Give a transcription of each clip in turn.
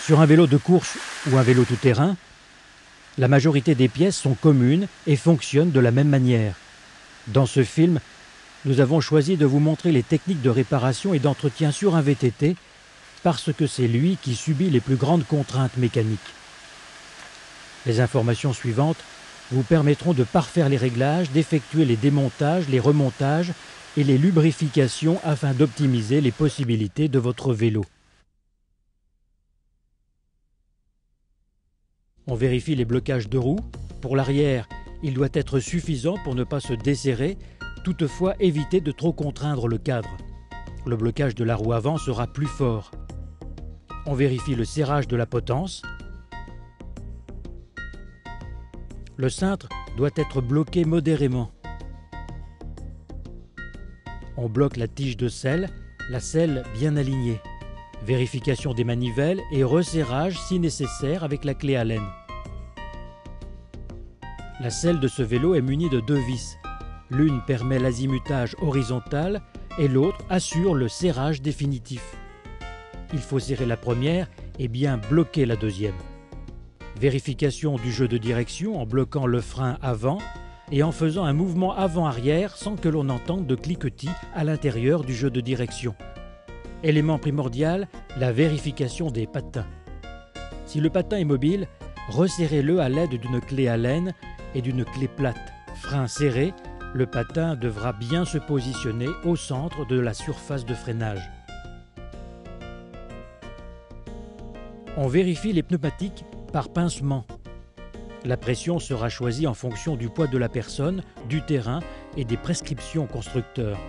Sur un vélo de course ou un vélo tout-terrain, la majorité des pièces sont communes et fonctionnent de la même manière. Dans ce film, nous avons choisi de vous montrer les techniques de réparation et d'entretien sur un VTT parce que c'est lui qui subit les plus grandes contraintes mécaniques. Les informations suivantes vous permettront de parfaire les réglages, d'effectuer les démontages, les remontages et les lubrifications afin d'optimiser les possibilités de votre vélo. On vérifie les blocages de roues. Pour l'arrière, il doit être suffisant pour ne pas se desserrer, toutefois évitez de trop contraindre le cadre. Le blocage de la roue avant sera plus fort. On vérifie le serrage de la potence. Le cintre doit être bloqué modérément. On bloque la tige de selle, la selle bien alignée. Vérification des manivelles et resserrage si nécessaire avec la clé Allen. La selle de ce vélo est munie de 2 vis. L'une permet l'azimutage horizontal et l'autre assure le serrage définitif. Il faut serrer la première et bien bloquer la deuxième. Vérification du jeu de direction en bloquant le frein avant et en faisant un mouvement avant-arrière sans que l'on entende de cliquetis à l'intérieur du jeu de direction. Élément primordial, la vérification des patins. Si le patin est mobile, resserrez-le à l'aide d'une clé Allen et d'une clé plate. Frein serré, le patin devra bien se positionner au centre de la surface de freinage. On vérifie les pneumatiques par pincement. La pression sera choisie en fonction du poids de la personne, du terrain et des prescriptions constructeurs.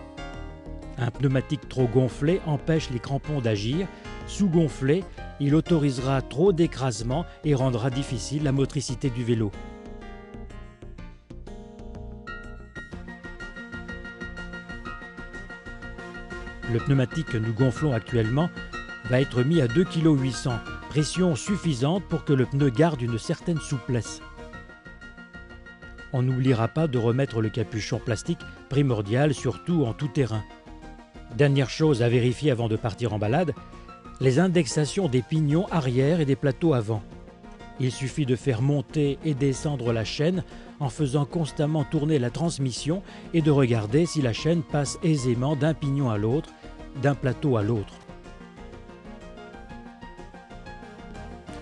Un pneumatique trop gonflé empêche les crampons d'agir. Sous-gonflé, il autorisera trop d'écrasement et rendra difficile la motricité du vélo. Le pneumatique que nous gonflons actuellement va être mis à 2,8 kg, pression suffisante pour que le pneu garde une certaine souplesse. On n'oubliera pas de remettre le capuchon plastique, primordial surtout en tout terrain. Dernière chose à vérifier avant de partir en balade, les indexations des pignons arrière et des plateaux avant. Il suffit de faire monter et descendre la chaîne en faisant constamment tourner la transmission et de regarder si la chaîne passe aisément d'un pignon à l'autre, d'un plateau à l'autre.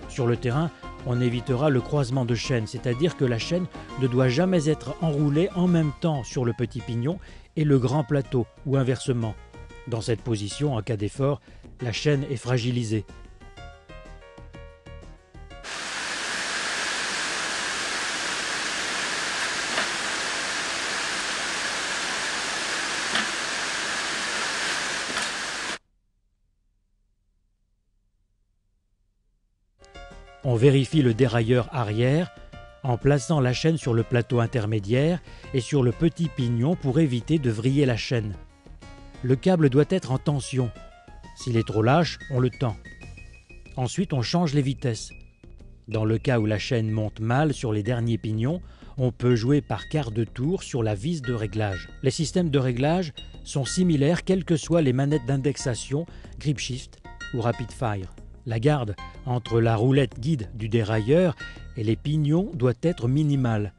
Sur le terrain, on évitera le croisement de chaînes, c'est-à-dire que la chaîne ne doit jamais être enroulée en même temps sur le petit pignon et le grand plateau, ou inversement. Dans cette position, en cas d'effort, la chaîne est fragilisée. On vérifie le dérailleur arrière en plaçant la chaîne sur le plateau intermédiaire et sur le petit pignon pour éviter de vriller la chaîne. Le câble doit être en tension. S'il est trop lâche, on le tend. Ensuite, on change les vitesses. Dans le cas où la chaîne monte mal sur les derniers pignons, on peut jouer par quart de tour sur la vis de réglage. Les systèmes de réglage sont similaires quelles que soient les manettes d'indexation, Grip Shift ou Rapid Fire. La garde entre la roulette guide du dérailleur et les pignons doit être minimale.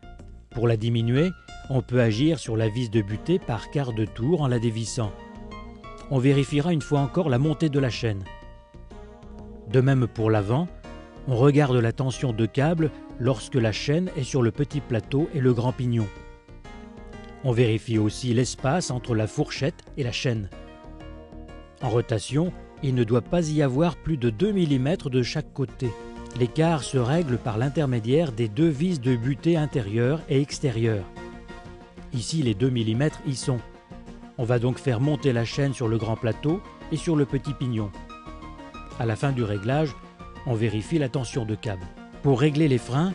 Pour la diminuer, on peut agir sur la vis de butée par quart de tour en la dévissant. On vérifiera une fois encore la montée de la chaîne. De même pour l'avant, on regarde la tension de câble lorsque la chaîne est sur le petit plateau et le grand pignon. On vérifie aussi l'espace entre la fourchette et la chaîne. En rotation, il ne doit pas y avoir plus de 2 mm de chaque côté. L'écart se règle par l'intermédiaire des 2 vis de butée intérieure et extérieure. Ici, les 2 mm y sont. On va donc faire monter la chaîne sur le grand plateau et sur le petit pignon. À la fin du réglage, on vérifie la tension de câble. Pour régler les freins,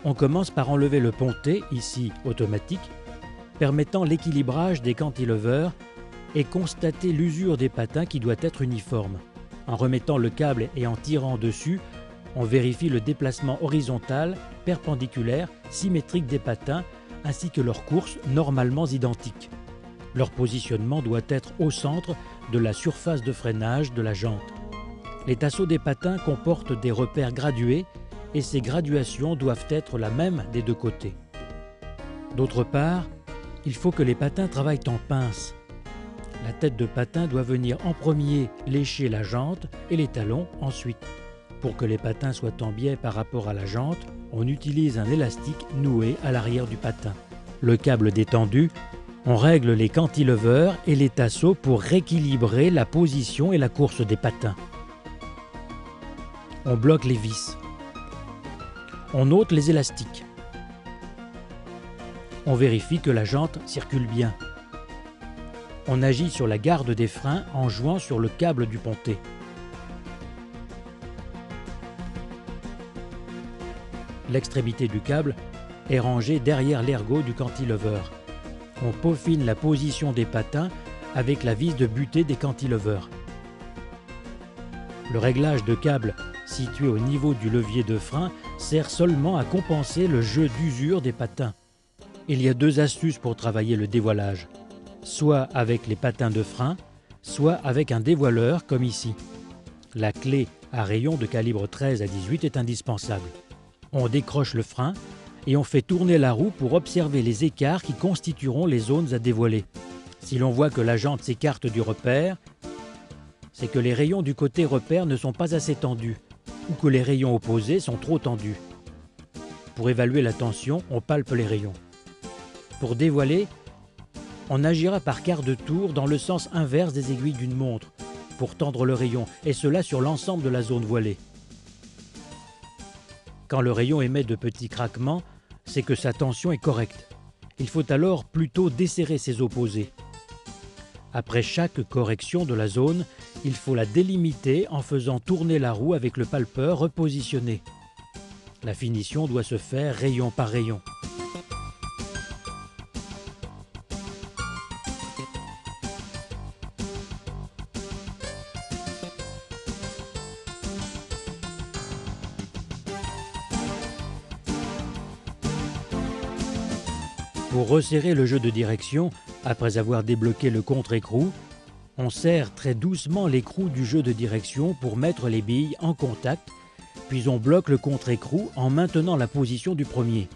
on commence par enlever le pontet, ici automatique, permettant l'équilibrage des cantilevers et constater l'usure des patins qui doit être uniforme. En remettant le câble et en tirant dessus, on vérifie le déplacement horizontal, perpendiculaire, symétrique des patins ainsi que leur course normalement identiques. Leur positionnement doit être au centre de la surface de freinage de la jante. Les tasseaux des patins comportent des repères gradués et ces graduations doivent être la même des deux côtés. D'autre part, il faut que les patins travaillent en pince. La tête de patin doit venir en premier lécher la jante et les talons ensuite. Pour que les patins soient en biais par rapport à la jante, on utilise un élastique noué à l'arrière du patin. Le câble détendu, on règle les cantilevers et les tasseaux pour rééquilibrer la position et la course des patins. On bloque les vis. On ôte les élastiques. On vérifie que la jante circule bien. On agit sur la garde des freins en jouant sur le câble du pontet. L'extrémité du câble est rangée derrière l'ergot du cantilever. On peaufine la position des patins avec la vis de butée des cantilevers. Le réglage de câble situé au niveau du levier de frein sert seulement à compenser le jeu d'usure des patins. Il y a deux astuces pour travailler le dévoilage, soit avec les patins de frein, soit avec un dévoileur comme ici. La clé à rayon de calibre 13 à 18 est indispensable. On décroche le frein et on fait tourner la roue pour observer les écarts qui constitueront les zones à dévoiler. Si l'on voit que la jante s'écarte du repère, c'est que les rayons du côté repère ne sont pas assez tendus ou que les rayons opposés sont trop tendus. Pour évaluer la tension, on palpe les rayons. Pour dévoiler, on agira par quart de tour dans le sens inverse des aiguilles d'une montre pour tendre le rayon, et cela sur l'ensemble de la zone voilée. Quand le rayon émet de petits craquements, c'est que sa tension est correcte. Il faut alors plutôt desserrer ses opposés. Après chaque correction de la zone, il faut la délimiter en faisant tourner la roue avec le palpeur repositionné. La finition doit se faire rayon par rayon. Pour resserrer le jeu de direction, après avoir débloqué le contre-écrou, on serre très doucement l'écrou du jeu de direction pour mettre les billes en contact, puis on bloque le contre-écrou en maintenant la position du premier.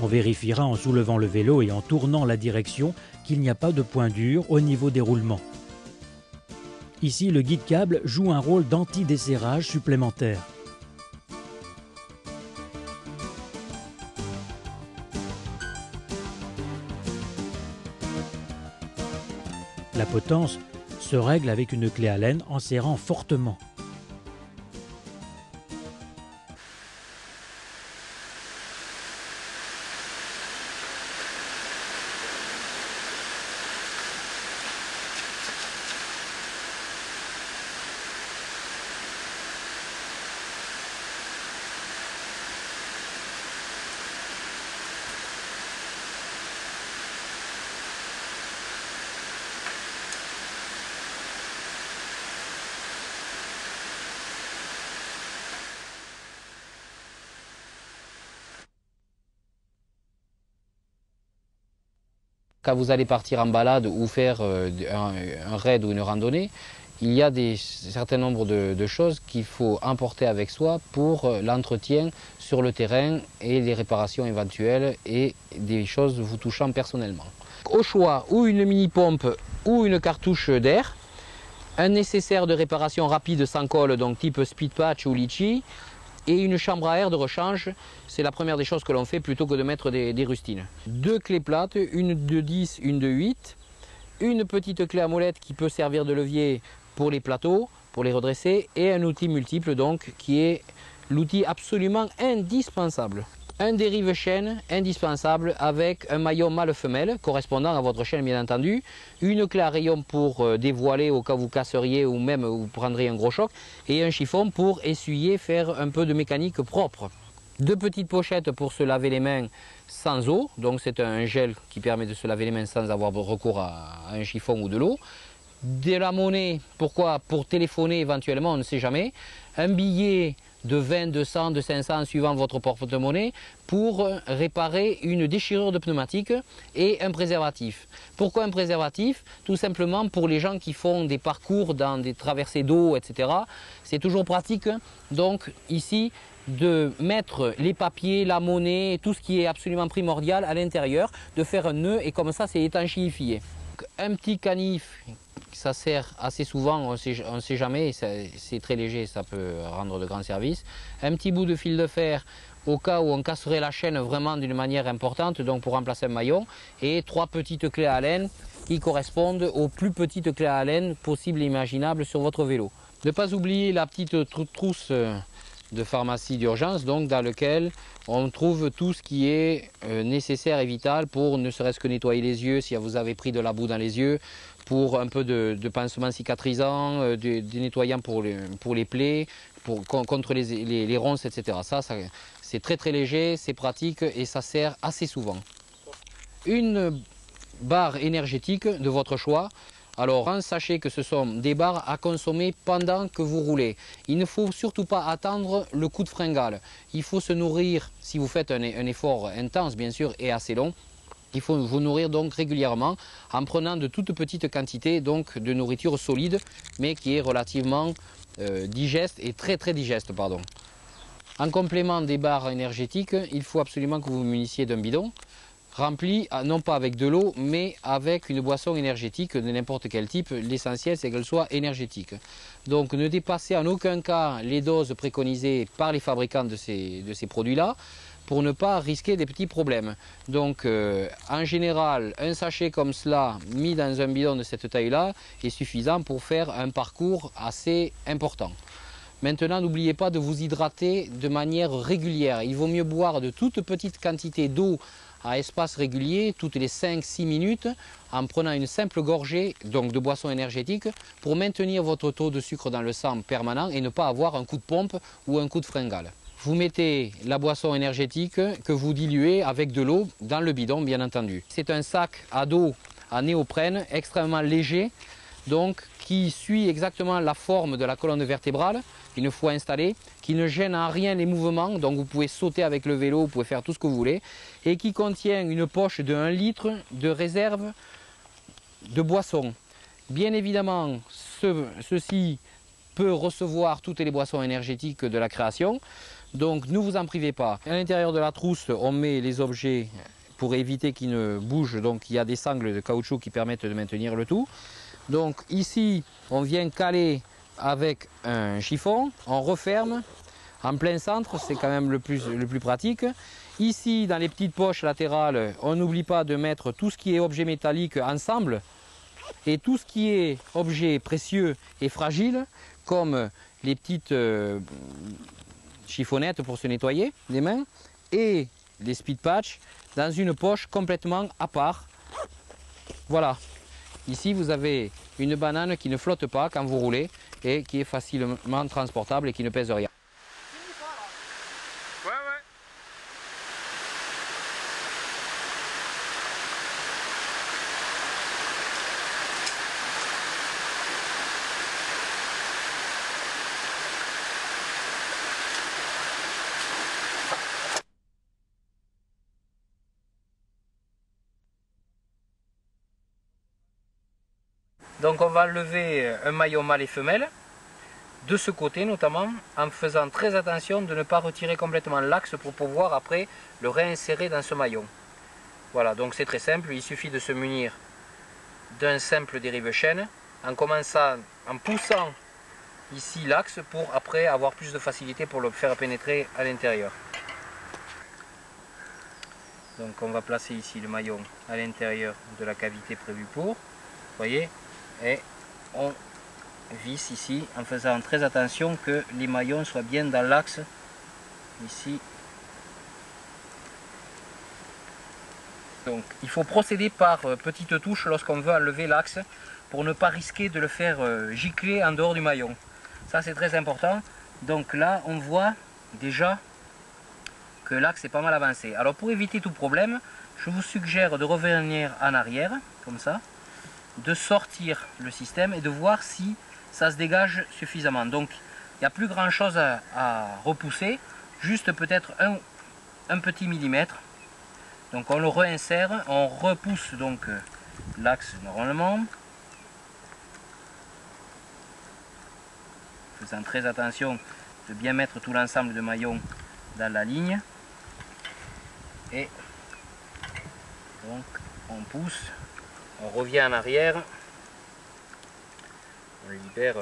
On vérifiera en soulevant le vélo et en tournant la direction qu'il n'y a pas de point dur au niveau des roulements. Ici, le guide-câble joue un rôle d'anti-desserrage supplémentaire. La potence se règle avec une clé Allen en serrant fortement. Quand vous allez partir en balade ou faire un raid ou une randonnée, il y a un certain nombre de choses qu'il faut emporter avec soi pour l'entretien sur le terrain et les réparations éventuelles et des choses vous touchant personnellement. Au choix, ou une mini-pompe ou une cartouche d'air, un nécessaire de réparation rapide sans colle, donc type speed patch ou litchi, et une chambre à air de rechange, c'est la première des choses que l'on fait plutôt que de mettre des rustines. Deux clés plates, une de 10, une de 8, une petite clé à molette qui peut servir de levier pour les plateaux, pour les redresser, et un outil multiple donc qui est l'outil absolument indispensable. Un dérive-chaîne indispensable avec un maillot mâle-femelle correspondant à votre chaîne bien entendu, une clé à rayon pour dévoiler au cas où vous casseriez ou même vous prendriez un gros choc, et un chiffon pour essuyer, faire un peu de mécanique propre. Deux petites pochettes pour se laver les mains sans eau, donc c'est un gel qui permet de se laver les mains sans avoir recours à un chiffon ou de l'eau. De la monnaie, pourquoi? Pour téléphoner éventuellement, on ne sait jamais. Un billet de 20, de 100, de 500 suivant votre porte-monnaie pour réparer une déchirure de pneumatique et un préservatif. Pourquoi un préservatif? Tout simplement pour les gens qui font des parcours dans des traversées d'eau, etc. C'est toujours pratique donc ici de mettre les papiers, la monnaie, tout ce qui est absolument primordial à l'intérieur, de faire un nœud et comme ça c'est étanchéifié. Un petit canif, ça sert assez souvent, on ne sait jamais, c'est très léger, ça peut rendre de grands services. Un petit bout de fil de fer au cas où on casserait la chaîne vraiment d'une manière importante, donc pour remplacer un maillon, et 3 petites clés à Allen qui correspondent aux plus petites clés à Allen possibles et imaginables sur votre vélo. Ne pas oublier la petite trousse de pharmacie d'urgence, donc dans lequel on trouve tout ce qui est nécessaire et vital pour ne serait-ce que nettoyer les yeux si vous avez pris de la boue dans les yeux, pour un peu de pansement cicatrisant, des nettoyants pour les plaies, contre les ronces, etc. Ça c'est très très léger, c'est pratique et ça sert assez souvent. Une barre énergétique de votre choix. Alors, sachez que ce sont des barres à consommer pendant que vous roulez. Il ne faut surtout pas attendre le coup de fringale. Il faut se nourrir, si vous faites un effort intense bien sûr et assez long, il faut vous nourrir donc régulièrement en prenant de toutes petites quantités donc de nourriture solide mais qui est relativement digeste et très digeste, pardon. En complément des barres énergétiques, il faut absolument que vous vous munissiez d'un bidon rempli, non pas avec de l'eau, mais avec une boisson énergétique de n'importe quel type. L'essentiel, c'est qu'elle soit énergétique. Donc ne dépassez en aucun cas les doses préconisées par les fabricants de ces produits-là, pour ne pas risquer des petits problèmes. Donc en général, un sachet comme cela, mis dans un bidon de cette taille-là, est suffisant pour faire un parcours assez important. Maintenant, n'oubliez pas de vous hydrater de manière régulière. Il vaut mieux boire de toutes petites quantités d'eau à espace régulier, toutes les 5-6 minutes, en prenant une simple gorgée donc de boisson énergétique pour maintenir votre taux de sucre dans le sang permanent et ne pas avoir un coup de pompe ou un coup de fringale. Vous mettez la boisson énergétique que vous diluez avec de l'eau dans le bidon, bien entendu. C'est un sac à dos à néoprène extrêmement léger, donc qui suit exactement la forme de la colonne vertébrale qu'il faut installer, qui ne gêne en rien les mouvements, donc vous pouvez sauter avec le vélo, vous pouvez faire tout ce que vous voulez, et qui contient une poche de 1 litre de réserve de boissons. Bien évidemment, ceci peut recevoir toutes les boissons énergétiques de la création, donc ne vous en privez pas. À l'intérieur de la trousse, on met les objets pour éviter qu'ils ne bougent, donc il y a des sangles de caoutchouc qui permettent de maintenir le tout. Donc ici, on vient caler avec un chiffon, on referme en plein centre, c'est quand même le plus pratique. Ici, dans les petites poches latérales, on n'oublie pas de mettre tout ce qui est objet métallique ensemble et tout ce qui est objet précieux et fragile, comme les petites chiffonnettes pour se nettoyer les mains et les speed patchs dans une poche complètement à part. Voilà. Ici, vous avez une banane qui ne flotte pas quand vous roulez et qui est facilement transportable et qui ne pèse rien. Ouais. Donc on va lever un maillon mâle et femelle, de ce côté notamment, en faisant très attention de ne pas retirer complètement l'axe pour pouvoir après le réinsérer dans ce maillon. Voilà, donc c'est très simple, il suffit de se munir d'un simple dérive-chaîne, en poussant ici l'axe pour après avoir plus de facilité pour le faire pénétrer à l'intérieur. Donc on va placer ici le maillon à l'intérieur de la cavité prévue pour, vous voyez, et on visse ici en faisant très attention que les maillons soient bien dans l'axe ici. Donc il faut procéder par petites touches lorsqu'on veut enlever l'axe pour ne pas risquer de le faire gicler en dehors du maillon. Ça c'est très important. Donc là on voit déjà que l'axe est pas mal avancé. Alors pour éviter tout problème, je vous suggère de revenir en arrière, comme ça, de sortir le système et de voir si ça se dégage suffisamment. Donc Il n'y a plus grand chose à repousser, juste peut-être un petit millimètre. Donc on le réinsère, on repousse donc l'axe normalement. Faisant très attention de bien mettre tout l'ensemble de maillons dans la ligne. Et donc on pousse, on revient en arrière, on libère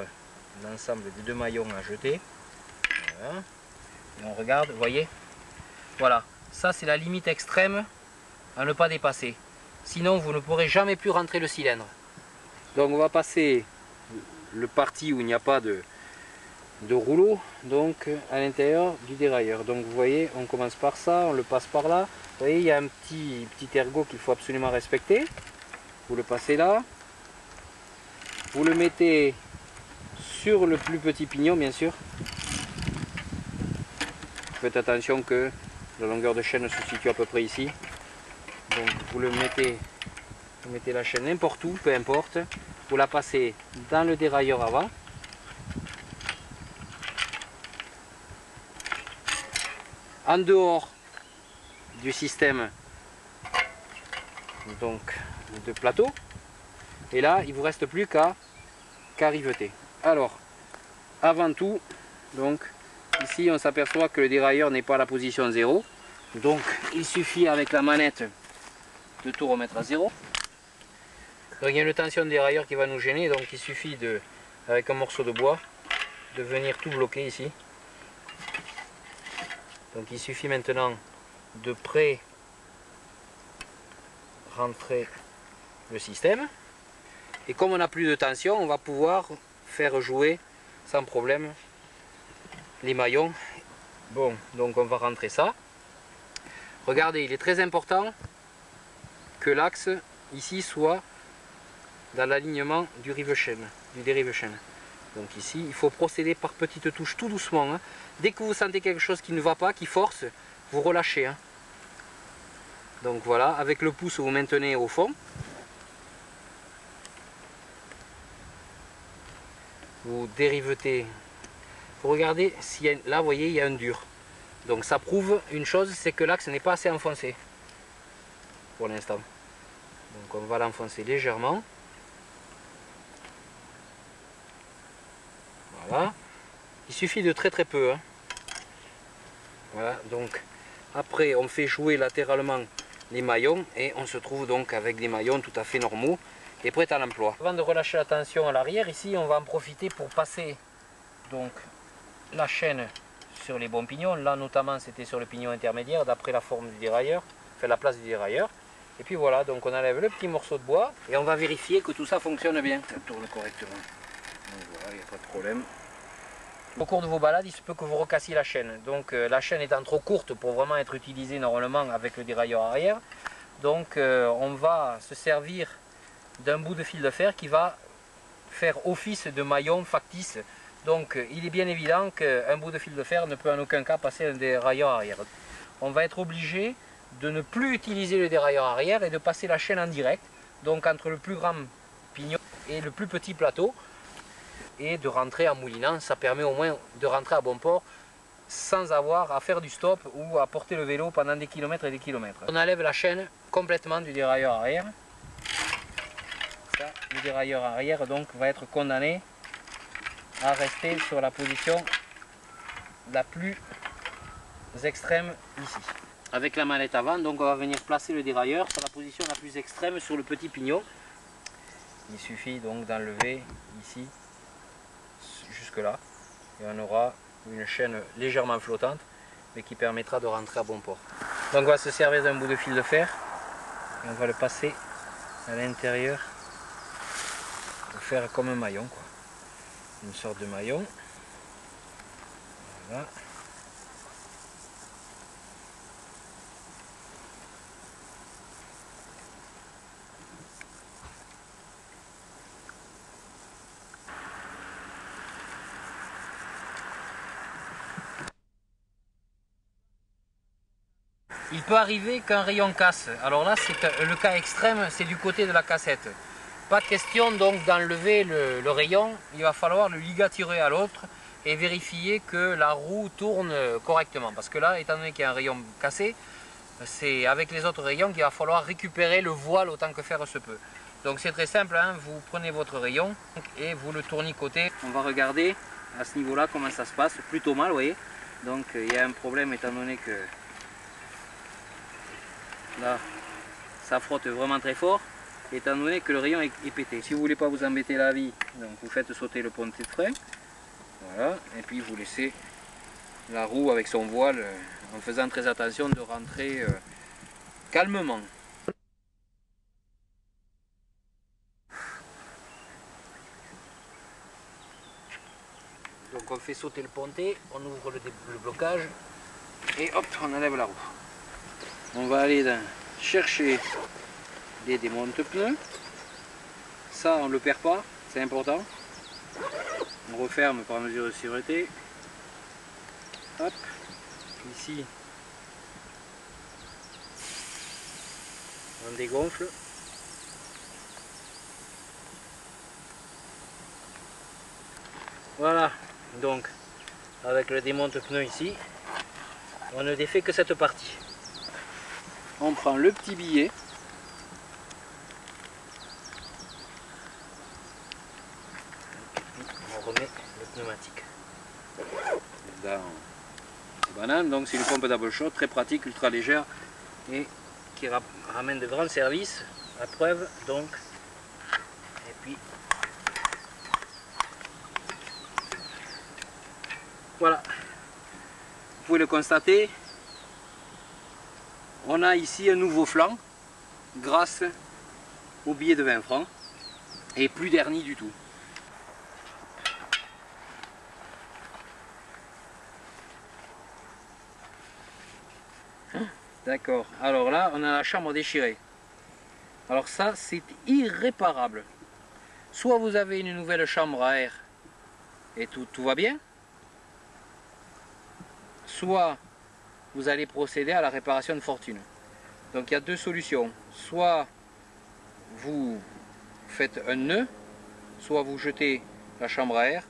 l'ensemble des 2 maillons à jeter. Voilà. Et on regarde, vous voyez, voilà, ça c'est la limite extrême à ne pas dépasser. Sinon vous ne pourrez jamais plus rentrer le cylindre. Donc on va passer le parti où il n'y a pas de rouleau, donc à l'intérieur du dérailleur. Donc vous voyez, on commence par ça, on le passe par là. Vous voyez, il y a un petit ergot qu'il faut absolument respecter. Vous le passez là. Vous le mettez sur le plus petit pignon, bien sûr. Faites attention que la longueur de chaîne se situe à peu près ici. Donc vous mettez la chaîne n'importe où, peu importe. Vous la passez dans le dérailleur avant. En dehors du système donc de plateau, et là il vous reste plus qu'à riveter. Alors avant tout, donc ici on s'aperçoit que le dérailleur n'est pas à la position 0, donc il suffit avec la manette de tout remettre à 0. Donc il y a une tension de dérailleur qui va nous gêner, donc il suffit avec un morceau de bois de venir tout bloquer ici. Donc il suffit maintenant de rentrer le système. Et comme on n'a plus de tension, on va pouvoir faire jouer sans problème les maillons. Bon, donc on va rentrer ça. Regardez, il est très important que l'axe ici soit dans l'alignement du rive-chaîne, du dérive-chaîne. Donc ici, il faut procéder par petites touches, tout doucement. Hein. Dès que vous sentez quelque chose qui ne va pas, qui force, vous relâchez. Hein. Donc voilà, avec le pouce, vous maintenez au fond. Vous dérivetez. Vous regardez, là, vous voyez, il y a un dur. Donc ça prouve une chose, c'est que l'axe n'est pas assez enfoncé pour l'instant. Donc on va l'enfoncer légèrement. Voilà. Il suffit de très peu. Hein. Voilà, donc après on fait jouer latéralement les maillons et on se trouve donc avec des maillons tout à fait normaux et prêts à l'emploi. Avant de relâcher la tension à l'arrière, ici on va en profiter pour passer donc la chaîne sur les bons pignons. Là notamment c'était sur le pignon intermédiaire d'après la forme du dérailleur, enfin la place du dérailleur. Et puis voilà, donc on enlève le petit morceau de bois et on va vérifier que tout ça fonctionne bien. Ça tourne correctement. Donc voilà, il n'y a pas de problème. Au cours de vos balades, il se peut que vous recassiez la chaîne. Donc la chaîne étant trop courte pour vraiment être utilisée normalement avec le dérailleur arrière. Donc on va se servir d'un bout de fil de fer qui va faire office de maillon factice. Donc il est bien évident qu'un bout de fil de fer ne peut en aucun cas passer un dérailleur arrière. On va être obligé de ne plus utiliser le dérailleur arrière et de passer la chaîne en direct. Donc entre le plus grand pignon et le plus petit plateau. Et de rentrer en moulinant, ça permet au moins de rentrer à bon port sans avoir à faire du stop ou à porter le vélo pendant des kilomètres et des kilomètres. On enlève la chaîne complètement du dérailleur arrière. Ça, le dérailleur arrière donc va être condamné à rester sur la position la plus extrême ici. Avec la manette avant, donc on va venir placer le dérailleur sur la position la plus extrême sur le petit pignon. Il suffit donc d'enlever ici jusque là et on aura une chaîne légèrement flottante mais qui permettra de rentrer à bon port. Donc on va se servir d'un bout de fil de fer et on va le passer à l'intérieur pour faire comme un maillon quoi. Une sorte de maillon. Voilà. Il peut arriver qu'un rayon casse. Alors là, c'est le cas extrême, c'est du côté de la cassette. Pas question donc d'enlever le rayon, il va falloir le ligaturer à l'autre et vérifier que la roue tourne correctement. Parce que là, étant donné qu'il y a un rayon cassé, c'est avec les autres rayons qu'il va falloir récupérer le voile autant que faire se peut. Donc c'est très simple, hein, vous prenez votre rayon et vous le tournicotez. On va regarder à ce niveau-là comment ça se passe, plutôt mal, vous voyez. Donc il y a un problème étant donné que là, ça frotte vraiment très fort, étant donné que le rayon est pété. Si vous ne voulez pas vous embêter la vie, donc vous faites sauter le pontet de frein, voilà, et puis vous laissez la roue avec son voile, en faisant très attention de rentrer calmement. Donc on fait sauter le pontet, on ouvre le blocage et hop, on enlève la roue. On va aller chercher des démonte-pneus. Ça on ne le perd pas, c'est important. On referme par mesure de sûreté. Hop, ici on dégonfle. Voilà, donc avec le démonte-pneu ici, on ne défait que cette partie. On prend le petit billet. On remet le pneumatique. Dans banane, donc c'est une pompe double shot, très pratique, ultra légère et qui ramène de grands services, à preuve donc. Et puis voilà, vous pouvez le constater, on a ici un nouveau flanc grâce au billet de 20 francs et plus dernier du tout. D'accord, alors là on a la chambre déchirée. Alors ça c'est irréparable. Soit vous avez une nouvelle chambre à air et tout va bien, soit vous allez procéder à la réparation de fortune. Donc il y a deux solutions. Soit vous faites un nœud, soit vous jetez la chambre à air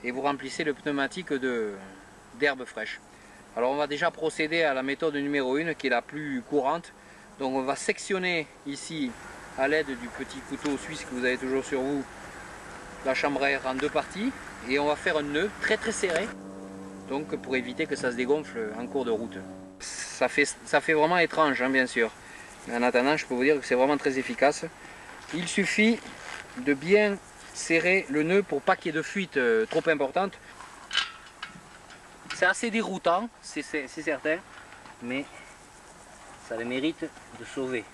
et vous remplissez le pneumatique d'herbe fraîche. Alors on va déjà procéder à la méthode numéro 1 qui est la plus courante. Donc on va sectionner ici à l'aide du petit couteau suisse que vous avez toujours sur vous la chambre à air en deux parties et on va faire un nœud très serré. Donc pour éviter que ça se dégonfle en cours de route. Ça fait vraiment étrange hein, bien sûr. Mais en attendant je peux vous dire que c'est vraiment très efficace. Il suffit de bien serrer le nœud pour pas qu'il y ait de fuite trop importante. C'est assez déroutant, c'est certain, mais ça le mérite de sauver.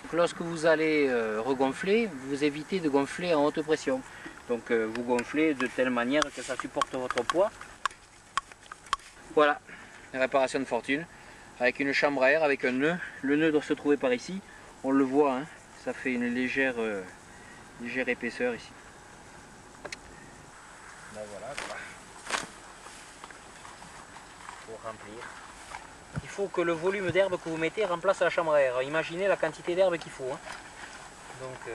Donc, lorsque vous allez regonfler, vous évitez de gonfler en haute pression. Donc vous gonflez de telle manière que ça supporte votre poids. Voilà, la réparation de fortune, avec une chambre à air, avec un nœud. Le nœud doit se trouver par ici, on le voit, hein, ça fait une légère épaisseur ici. Ben voilà quoi. Pour remplir. Il faut que le volume d'herbe que vous mettez remplace la chambre à air. Imaginez la quantité d'herbe qu'il faut. Hein. Donc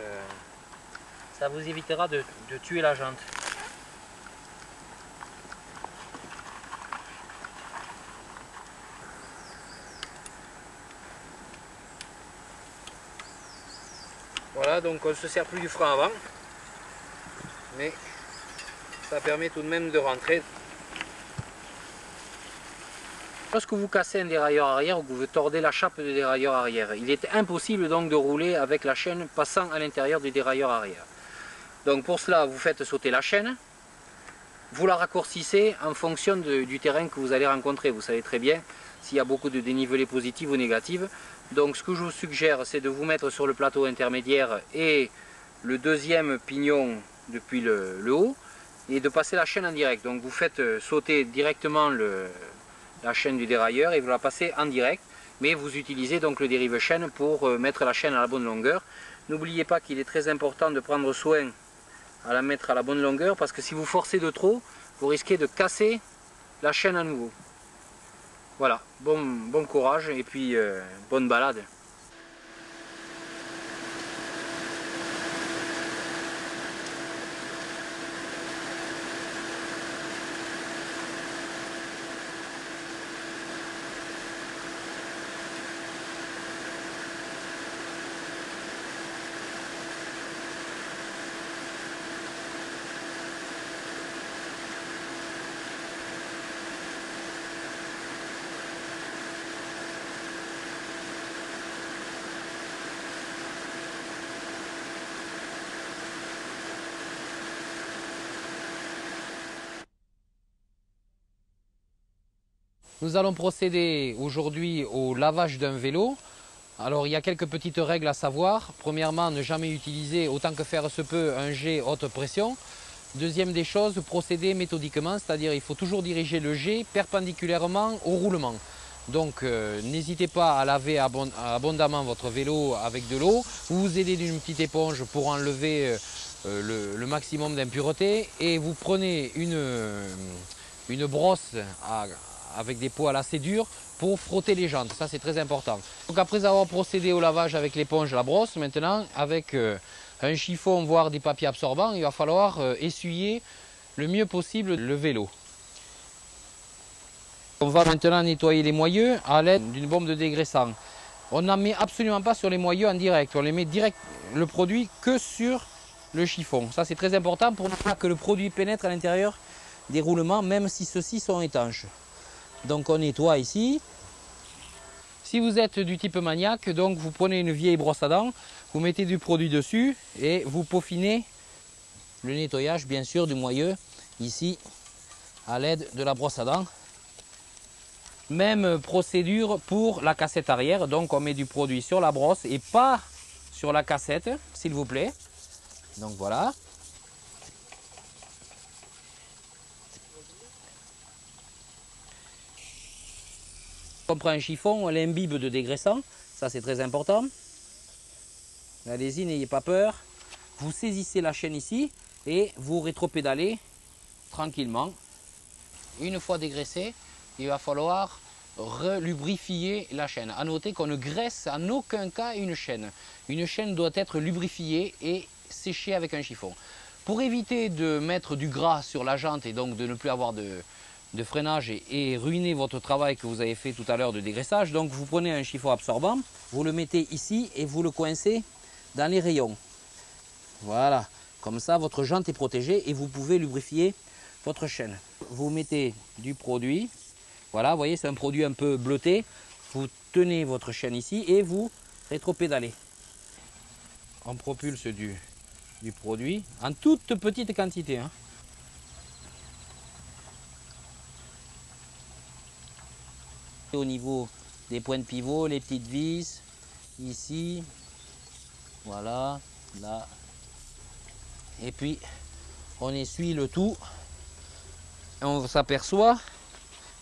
ça vous évitera de tuer la jante. Voilà, donc on ne se sert plus du frein avant, mais ça permet tout de même de rentrer. Lorsque vous cassez un dérailleur arrière ou que vous tordez la chape du dérailleur arrière, il est impossible donc de rouler avec la chaîne passant à l'intérieur du dérailleur arrière. Donc pour cela, vous faites sauter la chaîne, vous la raccourcissez en fonction du terrain que vous allez rencontrer. Vous savez très bien s'il y a beaucoup de dénivelés positifs ou négatifs. Donc ce que je vous suggère, c'est de vous mettre sur le plateau intermédiaire et le deuxième pignon depuis le haut et de passer la chaîne en direct. Donc vous faites sauter directement la chaîne du dérailleur et vous la passez en direct, mais vous utilisez donc le dérive chaîne pour mettre la chaîne à la bonne longueur. N'oubliez pas qu'il est très important de prendre soin à la mettre à la bonne longueur parce que si vous forcez de trop, vous risquez de casser la chaîne à nouveau. Voilà, bon courage et puis bonne balade. Nous allons procéder aujourd'hui au lavage d'un vélo. Alors il y a quelques petites règles à savoir. Premièrement, ne jamais utiliser autant que faire se peut un jet haute pression. Deuxième des choses, procéder méthodiquement, c'est-à-dire il faut toujours diriger le jet perpendiculairement au roulement. Donc n'hésitez pas à laver abondamment votre vélo avec de l'eau. Vous vous aidez d'une petite éponge pour enlever le maximum d'impuretés. Et vous prenez une brosse avec des poils assez durs pour frotter les jantes. Ça c'est très important. Donc après avoir procédé au lavage avec l'éponge et la brosse, maintenant avec un chiffon voire des papiers absorbants, il va falloir essuyer le mieux possible le vélo. On va maintenant nettoyer les moyeux à l'aide d'une bombe de dégraissant. On n'en met absolument pas sur les moyeux en direct. On les met direct le produit que sur le chiffon. Ça c'est très important pour ne pas que le produit pénètre à l'intérieur des roulements, même si ceux-ci sont étanches. Donc on nettoie ici. Si vous êtes du type maniaque, donc vous prenez une vieille brosse à dents, vous mettez du produit dessus et vous peaufinez le nettoyage bien sûr du moyeu ici à l'aide de la brosse à dents. Même procédure pour la cassette arrière, donc on met du produit sur la brosse et pas sur la cassette, s'il vous plaît. Donc voilà. On prend un chiffon, on l'imbibe de dégraissant, ça c'est très important. Allez-y, n'ayez pas peur. Vous saisissez la chaîne ici et vous rétropédalez tranquillement. Une fois dégraissé, il va falloir relubrifier la chaîne. A noter qu'on ne graisse en aucun cas une chaîne. Une chaîne doit être lubrifiée et séchée avec un chiffon. Pour éviter de mettre du gras sur la jante et donc de ne plus avoir de freinage et ruiner votre travail que vous avez fait tout à l'heure de dégraissage, donc vous prenez un chiffon absorbant, vous le mettez ici et vous le coincez dans les rayons. Voilà, comme ça votre jante est protégée et vous pouvez lubrifier votre chaîne. Vous mettez du produit. Voilà, vous voyez, c'est un produit un peu bleuté. Vous tenez votre chaîne ici et vous rétropédalez. On propulse du produit en toute petite quantité. Au niveau des points de pivot, les petites vis, ici, voilà, là. Et puis, on essuie le tout. Et on s'aperçoit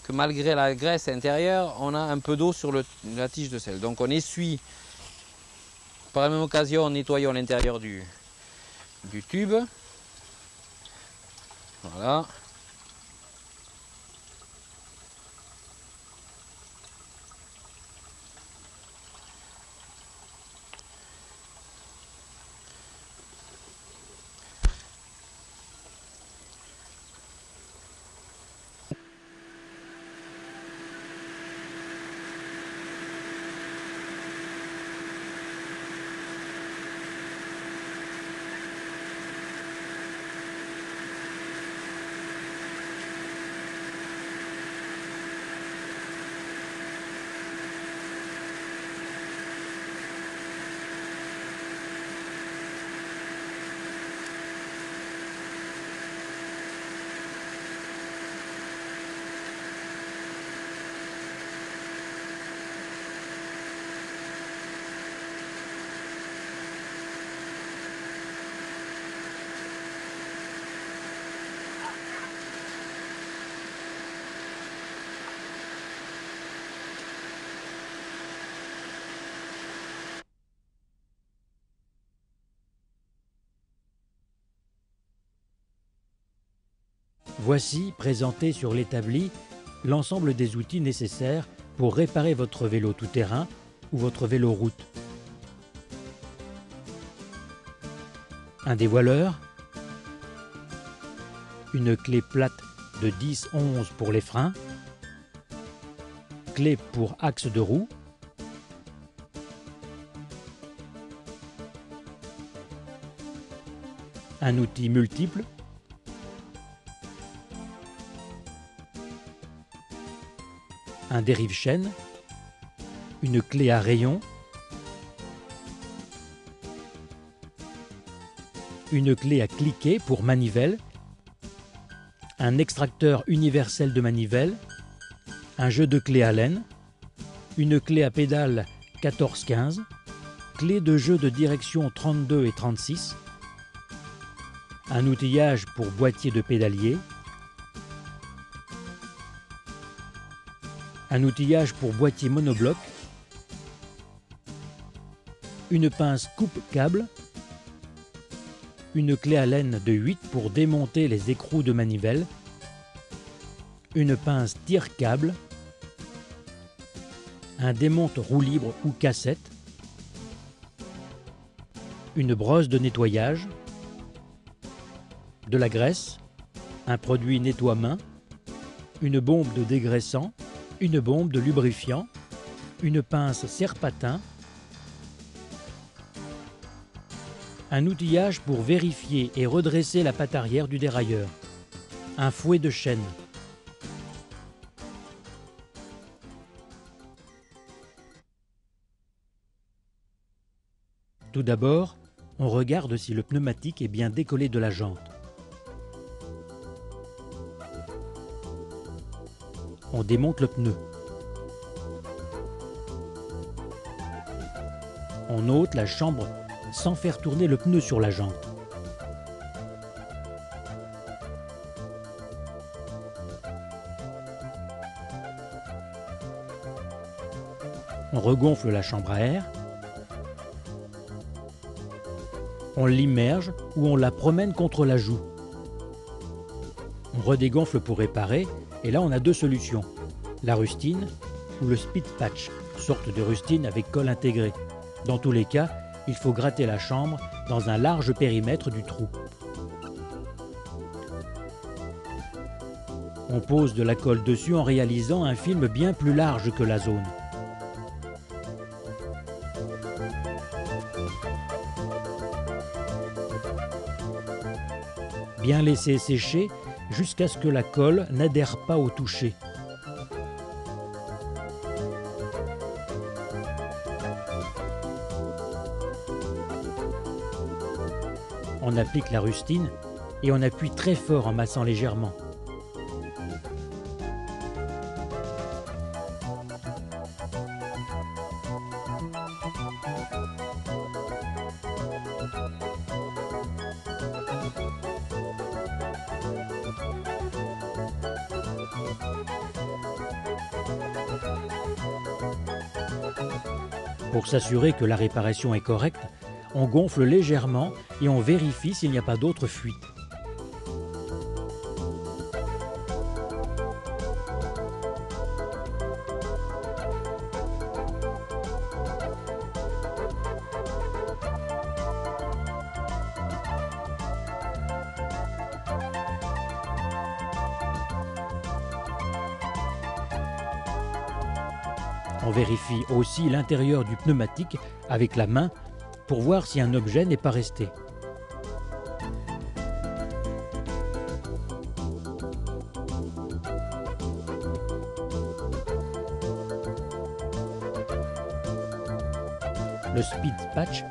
que malgré la graisse intérieure, on a un peu d'eau sur la tige de sel. Donc on essuie, par la même occasion, en nettoyant l'intérieur du tube. Voilà. Voici, présenté sur l'établi, l'ensemble des outils nécessaires pour réparer votre vélo tout-terrain ou votre vélo route. Un dévoileur, une clé plate de 10-11 pour les freins, clé pour axe de roue, un outil multiple, un dérive-chaîne, une clé à rayon, une clé à cliquer pour manivelle, un extracteur universel de manivelle, un jeu de clés Allen, une clé à pédale 14-15, clé de jeu de direction 32 et 36, un outillage pour boîtier de pédalier, un outillage pour boîtier monobloc, une pince coupe-câble, une clé Allen de 8 pour démonter les écrous de manivelle, une pince tire-câble, un démonte roue libre ou cassette, une brosse de nettoyage, de la graisse, un produit nettoie-main, une bombe de dégraissant, une bombe de lubrifiant, une pince serre-patin, un outillage pour vérifier et redresser la patte arrière du dérailleur, un fouet de chaîne. Tout d'abord, on regarde si le pneumatique est bien décollé de la jante. On démonte le pneu. On ôte la chambre sans faire tourner le pneu sur la jante. On regonfle la chambre à air. On l'immerge ou on la promène contre la joue. On redégonfle pour réparer, et là on a deux solutions, la rustine ou le speed patch, sorte de rustine avec colle intégrée. Dans tous les cas, il faut gratter la chambre dans un large périmètre du trou. On pose de la colle dessus en réalisant un film bien plus large que la zone. Bien laisser sécher jusqu'à ce que la colle n'adhère pas au toucher. On applique la rustine et on appuie très fort en massant légèrement. Pour s'assurer que la réparation est correcte, on gonfle légèrement et on vérifie s'il n'y a pas d'autre fuite. On vérifie aussi l'intérieur du pneumatique avec la main pour voir si un objet n'est pas resté. Le speed patch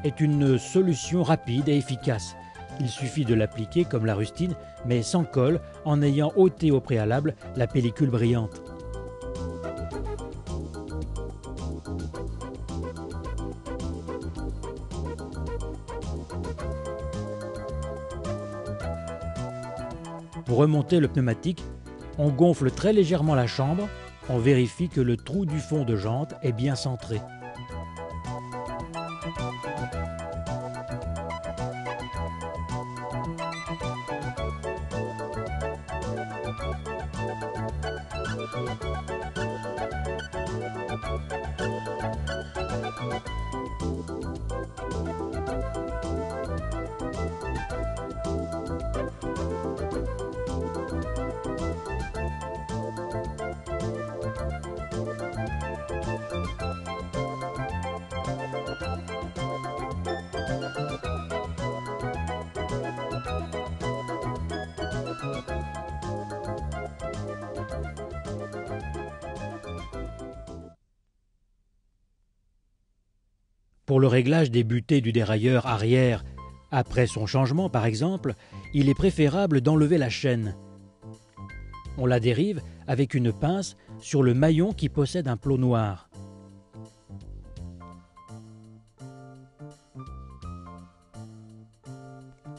est une solution rapide et efficace. Il suffit de l'appliquer comme la rustine, mais sans colle, en ayant ôté au préalable la pellicule brillante. Pour remonter le pneumatique, on gonfle très légèrement la chambre, on vérifie que le trou du fond de jante est bien centré. Pour le réglage des butées du dérailleur arrière, après son changement par exemple, il est préférable d'enlever la chaîne. On la dérive avec une pince sur le maillon qui possède un plot noir.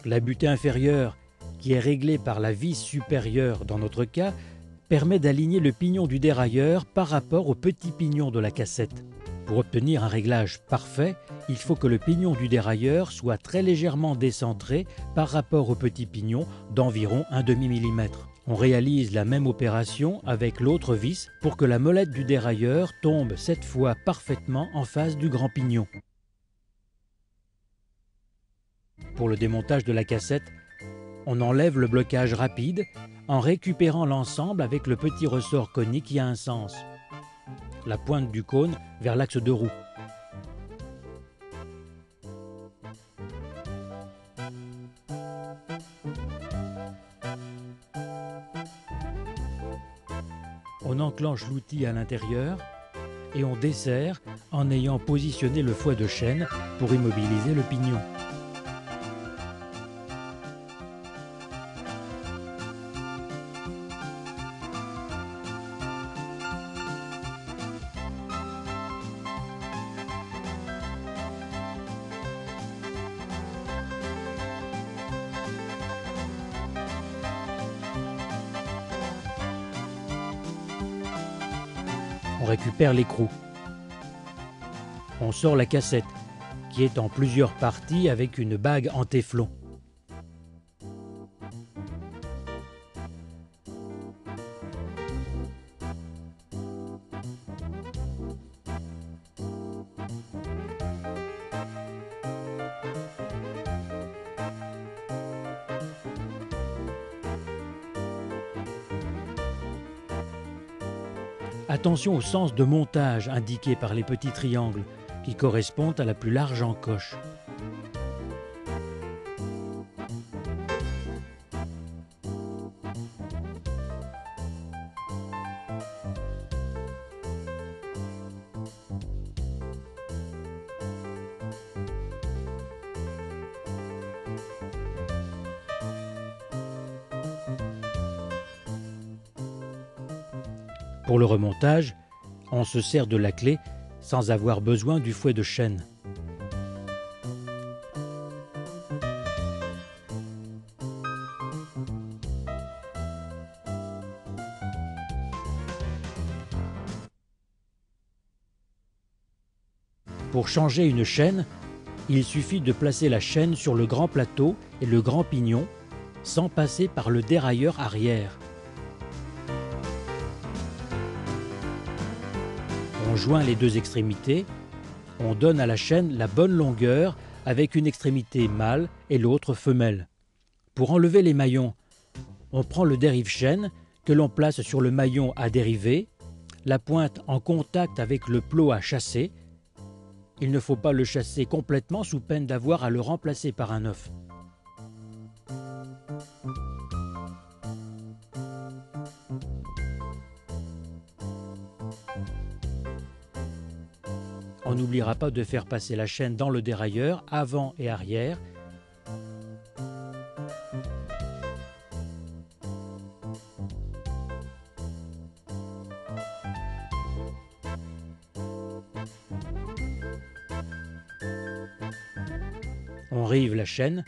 La butée inférieure, qui est réglée par la vis supérieure dans notre cas, permet d'aligner le pignon du dérailleur par rapport au petit pignon de la cassette. Pour obtenir un réglage parfait, il faut que le pignon du dérailleur soit très légèrement décentré par rapport au petit pignon d'environ 1/2 millimètre. On réalise la même opération avec l'autre vis pour que la molette du dérailleur tombe cette fois parfaitement en face du grand pignon. Pour le démontage de la cassette, on enlève le blocage rapide en récupérant l'ensemble avec le petit ressort conique qui a un sens. La pointe du cône vers l'axe de roue. On enclenche l'outil à l'intérieur et on desserre en ayant positionné le fouet de chaîne pour immobiliser le pignon. On récupère l'écrou. On sort la cassette, qui est en plusieurs parties avec une bague en téflon. Attention au sens de montage indiqué par les petits triangles qui correspondent à la plus large encoche. Pour le remontage, on se sert de la clé sans avoir besoin du fouet de chaîne. Pour changer une chaîne, il suffit de placer la chaîne sur le grand plateau et le grand pignon sans passer par le dérailleur arrière. On joint les deux extrémités, on donne à la chaîne la bonne longueur avec une extrémité mâle et l'autre femelle. Pour enlever les maillons, on prend le dérive-chaîne que l'on place sur le maillon à dériver, la pointe en contact avec le plot à chasser. Il ne faut pas le chasser complètement sous peine d'avoir à le remplacer par un œuf. On n'oubliera pas de faire passer la chaîne dans le dérailleur avant et arrière. On rive la chaîne.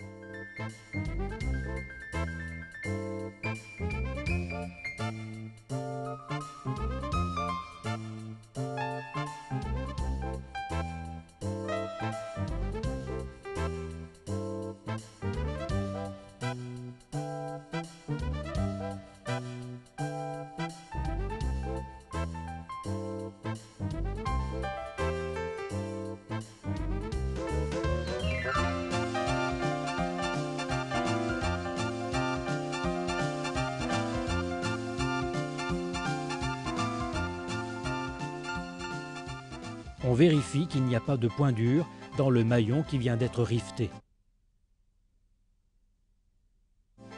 On vérifie qu'il n'y a pas de point dur dans le maillon qui vient d'être rifté.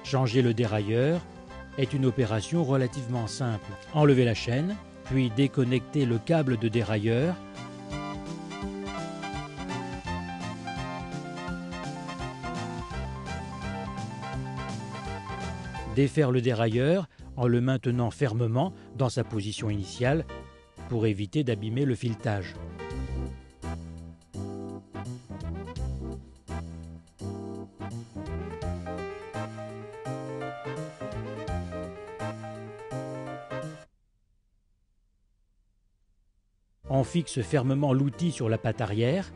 Changer le dérailleur est une opération relativement simple. Enlever la chaîne, puis déconnecter le câble de dérailleur. Défaire le dérailleur en le maintenant fermement dans sa position initiale pour éviter d'abîmer le filetage. On fixe fermement l'outil sur la patte arrière.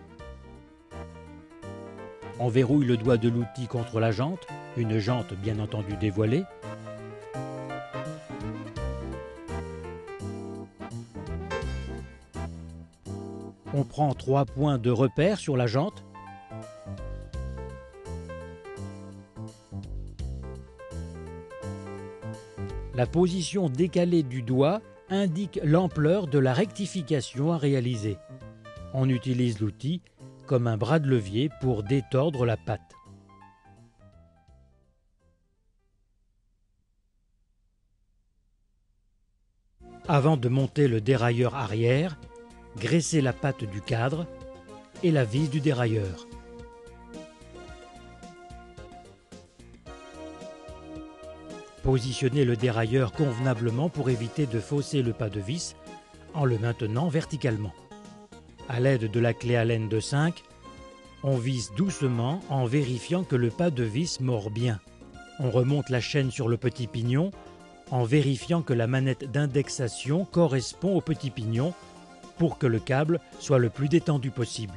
On verrouille le doigt de l'outil contre la jante, une jante bien entendu dévoilée. On prend 3 points de repère sur la jante. La position décalée du doigt indique l'ampleur de la rectification à réaliser. On utilise l'outil comme un bras de levier pour détordre la patte. Avant de monter le dérailleur arrière, graissez la patte du cadre et la vis du dérailleur. Positionnez le dérailleur convenablement pour éviter de fausser le pas de vis en le maintenant verticalement. À l'aide de la clé Allen de 5, on visse doucement en vérifiant que le pas de vis mord bien. On remonte la chaîne sur le petit pignon en vérifiant que la manette d'indexation correspond au petit pignon pour que le câble soit le plus détendu possible.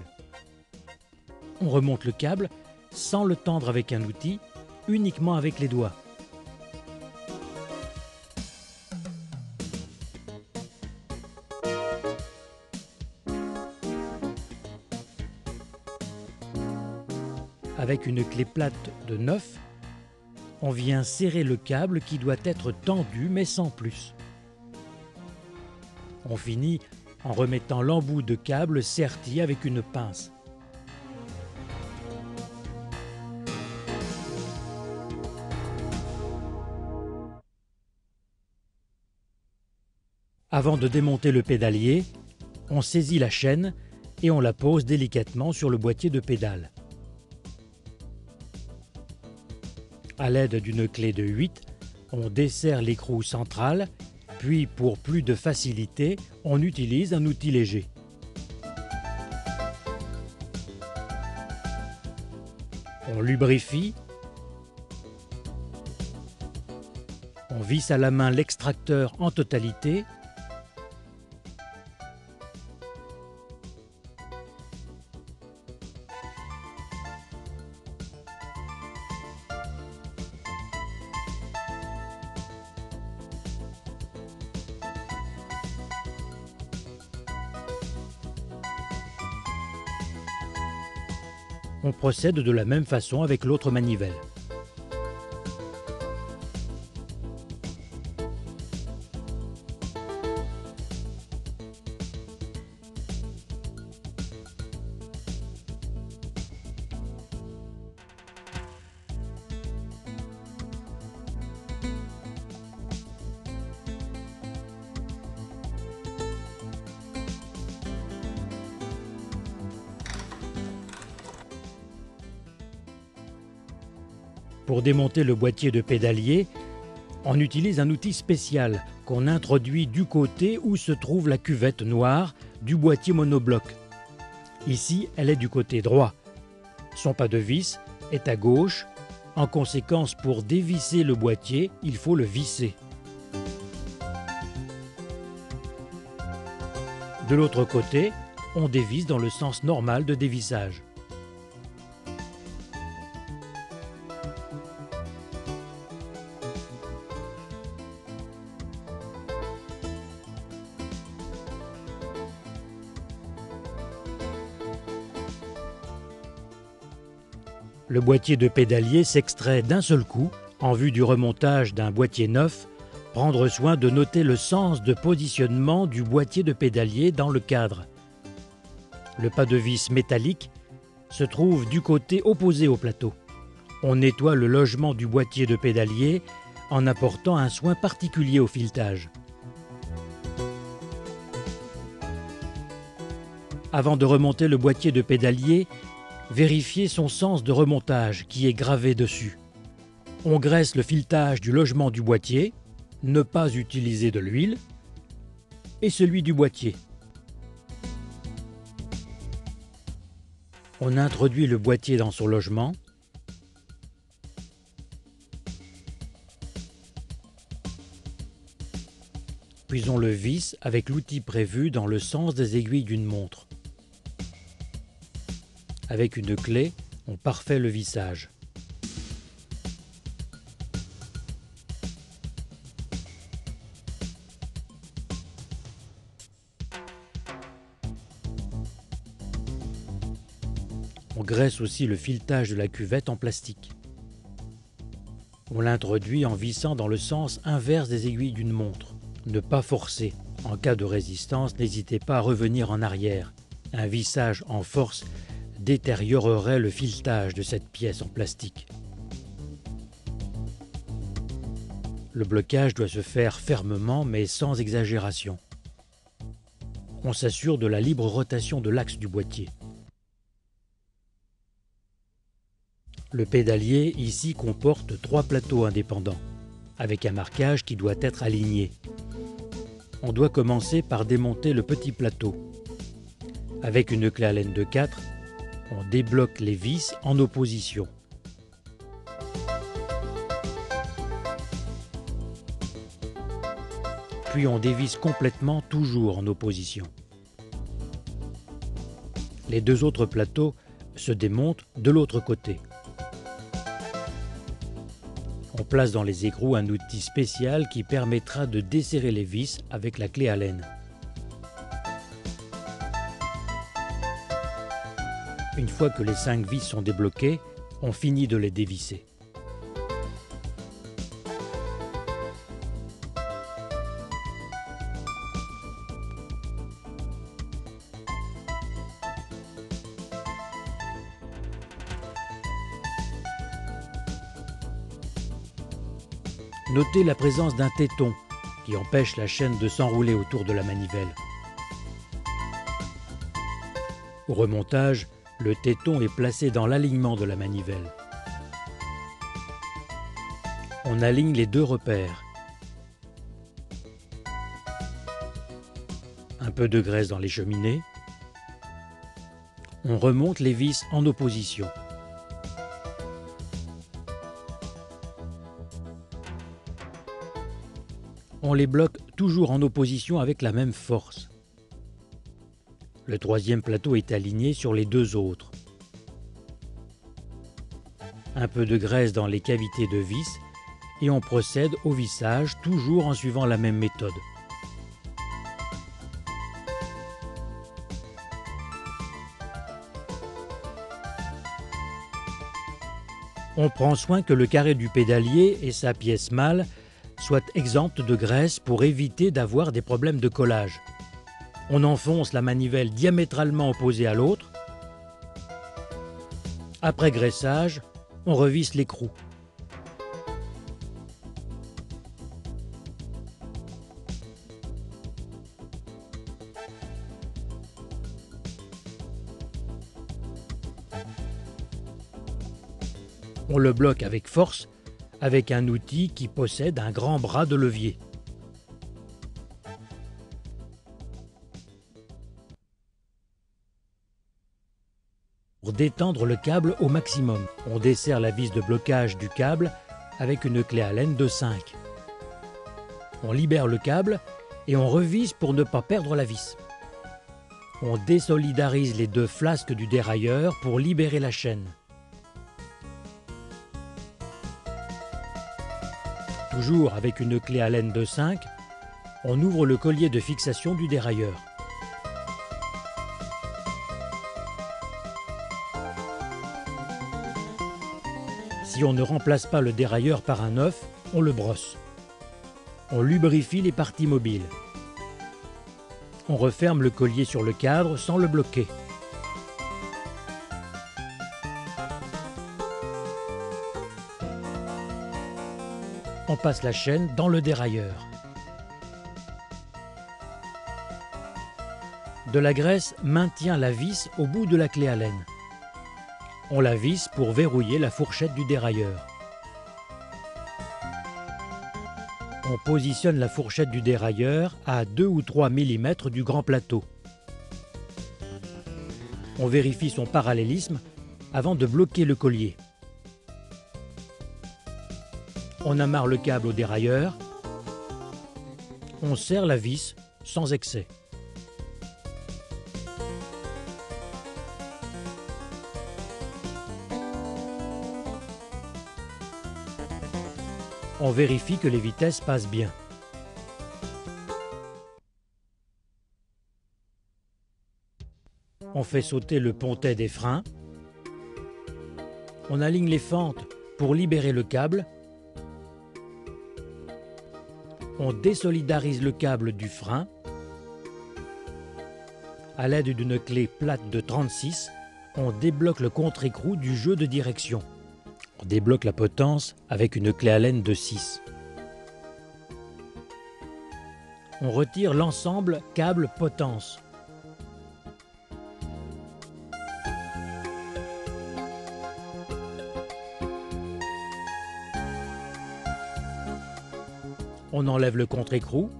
On remonte le câble sans le tendre avec un outil, uniquement avec les doigts. Avec une clé plate de 9, on vient serrer le câble qui doit être tendu mais sans plus. On finit en remettant l'embout de câble serti avec une pince. Avant de démonter le pédalier, on saisit la chaîne et on la pose délicatement sur le boîtier de pédale. À l'aide d'une clé de 8, on desserre l'écrou central, puis pour plus de facilité, on utilise un outil léger. On lubrifie. On visse à la main l'extracteur en totalité. On procède de la même façon avec l'autre manivelle. Pour démonter le boîtier de pédalier, on utilise un outil spécial qu'on introduit du côté où se trouve la cuvette noire du boîtier monobloc. Ici, elle est du côté droit. Son pas de vis est à gauche. En conséquence, pour dévisser le boîtier, il faut le visser. De l'autre côté, on dévisse dans le sens normal de dévissage. Le boîtier de pédalier s'extrait d'un seul coup en vue du remontage d'un boîtier neuf. Prendre soin de noter le sens de positionnement du boîtier de pédalier dans le cadre. Le pas de vis métallique se trouve du côté opposé au plateau. On nettoie le logement du boîtier de pédalier en apportant un soin particulier au filetage. Avant de remonter le boîtier de pédalier, vérifiez son sens de remontage qui est gravé dessus. On graisse le filetage du logement du boîtier, Ne pas utiliser de l'huile et celui du boîtier. On introduit le boîtier dans son logement. Puis on le visse avec l'outil prévu dans le sens des aiguilles d'une montre. Avec une clé, on parfait le vissage. On graisse aussi le filetage de la cuvette en plastique. On l'introduit en vissant dans le sens inverse des aiguilles d'une montre. Ne pas forcer. En cas de résistance, n'hésitez pas à revenir en arrière. Un vissage en force détériorerait le filetage de cette pièce en plastique. Le blocage doit se faire fermement mais sans exagération. On s'assure de la libre rotation de l'axe du boîtier. Le pédalier ici comporte 3 plateaux indépendants, avec un marquage qui doit être aligné. On doit commencer par démonter le petit plateau. Avec une clé Allen de 4, on débloque les vis en opposition. Puis on dévisse complètement, toujours en opposition. Les 2 autres plateaux se démontent de l'autre côté. On place dans les écrous un outil spécial qui permettra de desserrer les vis avec la clé Allen. Une fois que les 5 vis sont débloquées, on finit de les dévisser. Notez la présence d'un téton qui empêche la chaîne de s'enrouler autour de la manivelle. Au remontage, le téton est placé dans l'alignement de la manivelle. On aligne les 2 repères. Un peu de graisse dans les cheminées. On remonte les vis en opposition. On les bloque toujours en opposition avec la même force. Le 3e plateau est aligné sur les 2 autres. Un peu de graisse dans les cavités de vis et on procède au vissage toujours en suivant la même méthode. On prend soin que le carré du pédalier et sa pièce mâle soient exemptes de graisse pour éviter d'avoir des problèmes de collage. On enfonce la manivelle diamétralement opposée à l'autre. Après graissage, on revisse l'écrou. On le bloque avec force avec un outil qui possède un grand bras de levier. Pour détendre le câble au maximum, on desserre la vis de blocage du câble avec une clé Allen de 5. On libère le câble et on revisse pour ne pas perdre la vis. On désolidarise les 2 flasques du dérailleur pour libérer la chaîne. Toujours avec une clé Allen de 5, on ouvre le collier de fixation du dérailleur. Si on ne remplace pas le dérailleur par un neuf, on le brosse. On lubrifie les parties mobiles. On referme le collier sur le cadre sans le bloquer. On passe la chaîne dans le dérailleur. De la graisse maintient la vis au bout de la clé Allen. On la visse pour verrouiller la fourchette du dérailleur. On positionne la fourchette du dérailleur à 2 ou 3 mm du grand plateau. On vérifie son parallélisme avant de bloquer le collier. On amarre le câble au dérailleur. On serre la vis sans excès. On vérifie que les vitesses passent bien. On fait sauter le pontet des freins. On aligne les fentes pour libérer le câble. On désolidarise le câble du frein. À l'aide d'une clé plate de 36, on débloque le contre-écrou du jeu de direction. On débloque la potence avec une clé Allen de 6. On retire l'ensemble câble-potence. On enlève le contre-écrou.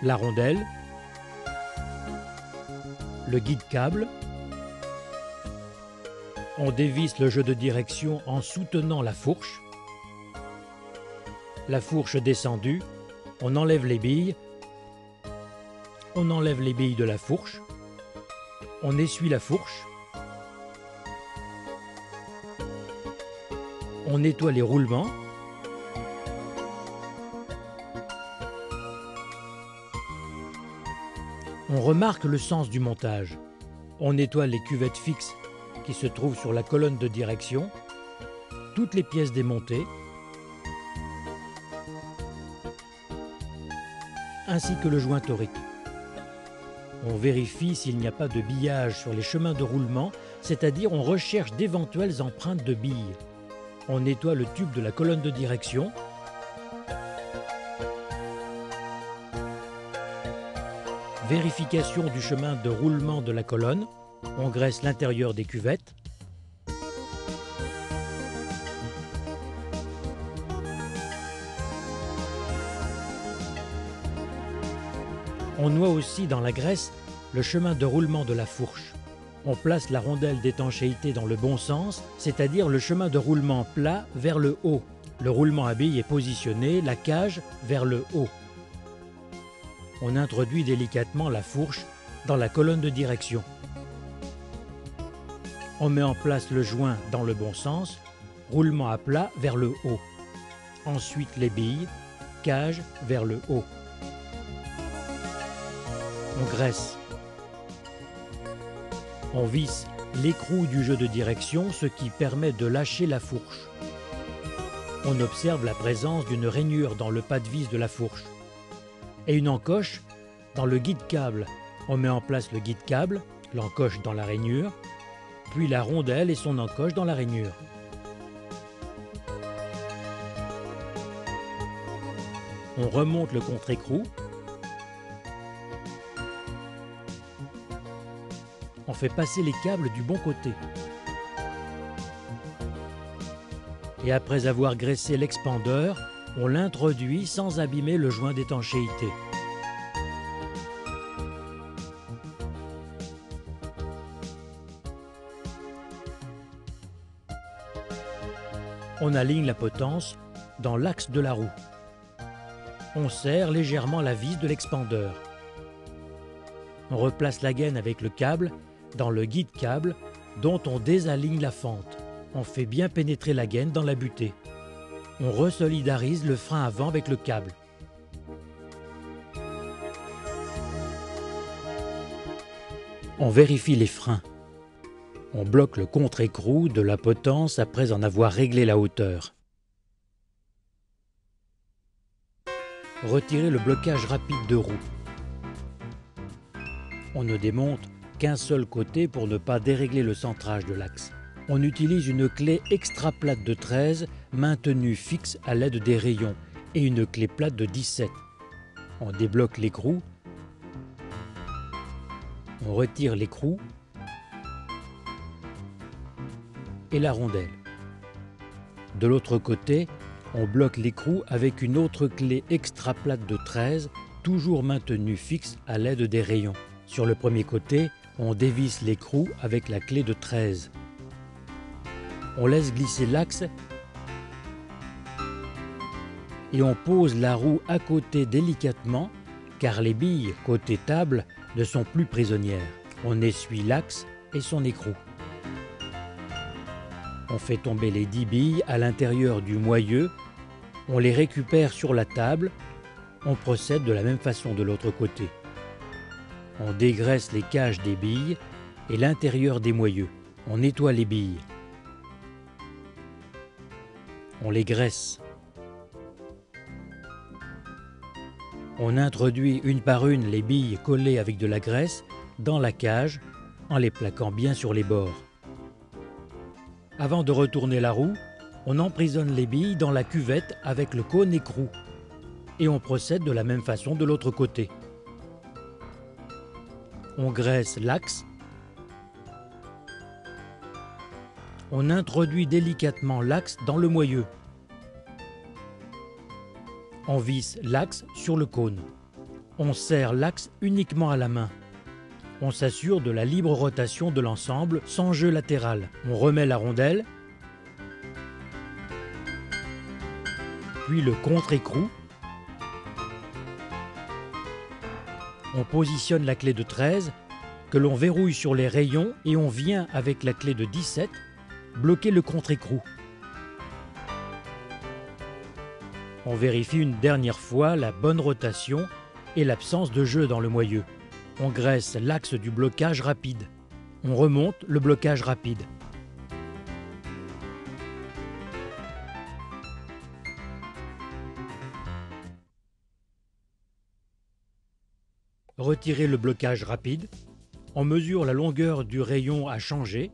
La rondelle. Le guide-câble. On dévisse le jeu de direction en soutenant la fourche. La fourche descendue, on enlève les billes. On enlève les billes de la fourche. On essuie la fourche. On nettoie les roulements. On remarque le sens du montage. On nettoie les cuvettes fixes qui se trouvent sur la colonne de direction, toutes les pièces démontées, ainsi que le joint torique. On vérifie s'il n'y a pas de billage sur les chemins de roulement, c'est-à-dire on recherche d'éventuelles empreintes de billes. On nettoie le tube de la colonne de direction. Vérification du chemin de roulement de la colonne. On graisse l'intérieur des cuvettes. On noie aussi dans la graisse le chemin de roulement de la fourche. On place la rondelle d'étanchéité dans le bon sens, c'est-à-dire le chemin de roulement plat vers le haut. Le roulement à billes est positionné, la cage vers le haut. On introduit délicatement la fourche dans la colonne de direction. On met en place le joint dans le bon sens, roulement à plat vers le haut. Ensuite les billes, cage vers le haut. On graisse. On visse l'écrou du jeu de direction, ce qui permet de lâcher la fourche. On observe la présence d'une rainure dans le pas de vis de la fourche et une encoche dans le guide-câble. On met en place le guide-câble, l'encoche dans la rainure, puis la rondelle et son encoche dans la rainure. On remonte le contre-écrou. On fait passer les câbles du bon côté. Et après avoir graissé l'expandeur, on l'introduit sans abîmer le joint d'étanchéité. On aligne la potence dans l'axe de la roue. On serre légèrement la vis de l'expandeur. On replace la gaine avec le câble dans le guide-câble dont on désaligne la fente. On fait bien pénétrer la gaine dans la butée. On resolidarise le frein avant avec le câble. On vérifie les freins. On bloque le contre-écrou de la potence après en avoir réglé la hauteur. Retirez le blocage rapide de roue. On ne démonte qu'un seul côté pour ne pas dérégler le centrage de l'axe. On utilise une clé extra plate de 13 maintenue fixe à l'aide des rayons et une clé plate de 17. On débloque l'écrou. On retire l'écrou et la rondelle. De l'autre côté, on bloque l'écrou avec une autre clé extra plate de 13, toujours maintenue fixe à l'aide des rayons. Sur le premier côté, on dévisse l'écrou avec la clé de 13. On laisse glisser l'axe et on pose la roue à côté délicatement car les billes côté table ne sont plus prisonnières. On essuie l'axe et son écrou. On fait tomber les 10 billes à l'intérieur du moyeu, on les récupère sur la table, on procède de la même façon de l'autre côté. On dégraisse les cages des billes et l'intérieur des moyeux. On nettoie les billes. On les graisse. On introduit une par une les billes collées avec de la graisse dans la cage en les plaquant bien sur les bords. Avant de retourner la roue, on emprisonne les billes dans la cuvette avec le cône écrou et on procède de la même façon de l'autre côté. On graisse l'axe. On introduit délicatement l'axe dans le moyeu. On visse l'axe sur le cône. On serre l'axe uniquement à la main. On s'assure de la libre rotation de l'ensemble sans jeu latéral. On remet la rondelle, puis le contre-écrou. On positionne la clé de 13 que l'on verrouille sur les rayons et on vient avec la clé de 17 bloquer le contre-écrou. On vérifie une dernière fois la bonne rotation et l'absence de jeu dans le moyeu. On graisse l'axe du blocage rapide. On remonte le blocage rapide. Retirez le blocage rapide. On mesure la longueur du rayon à changer.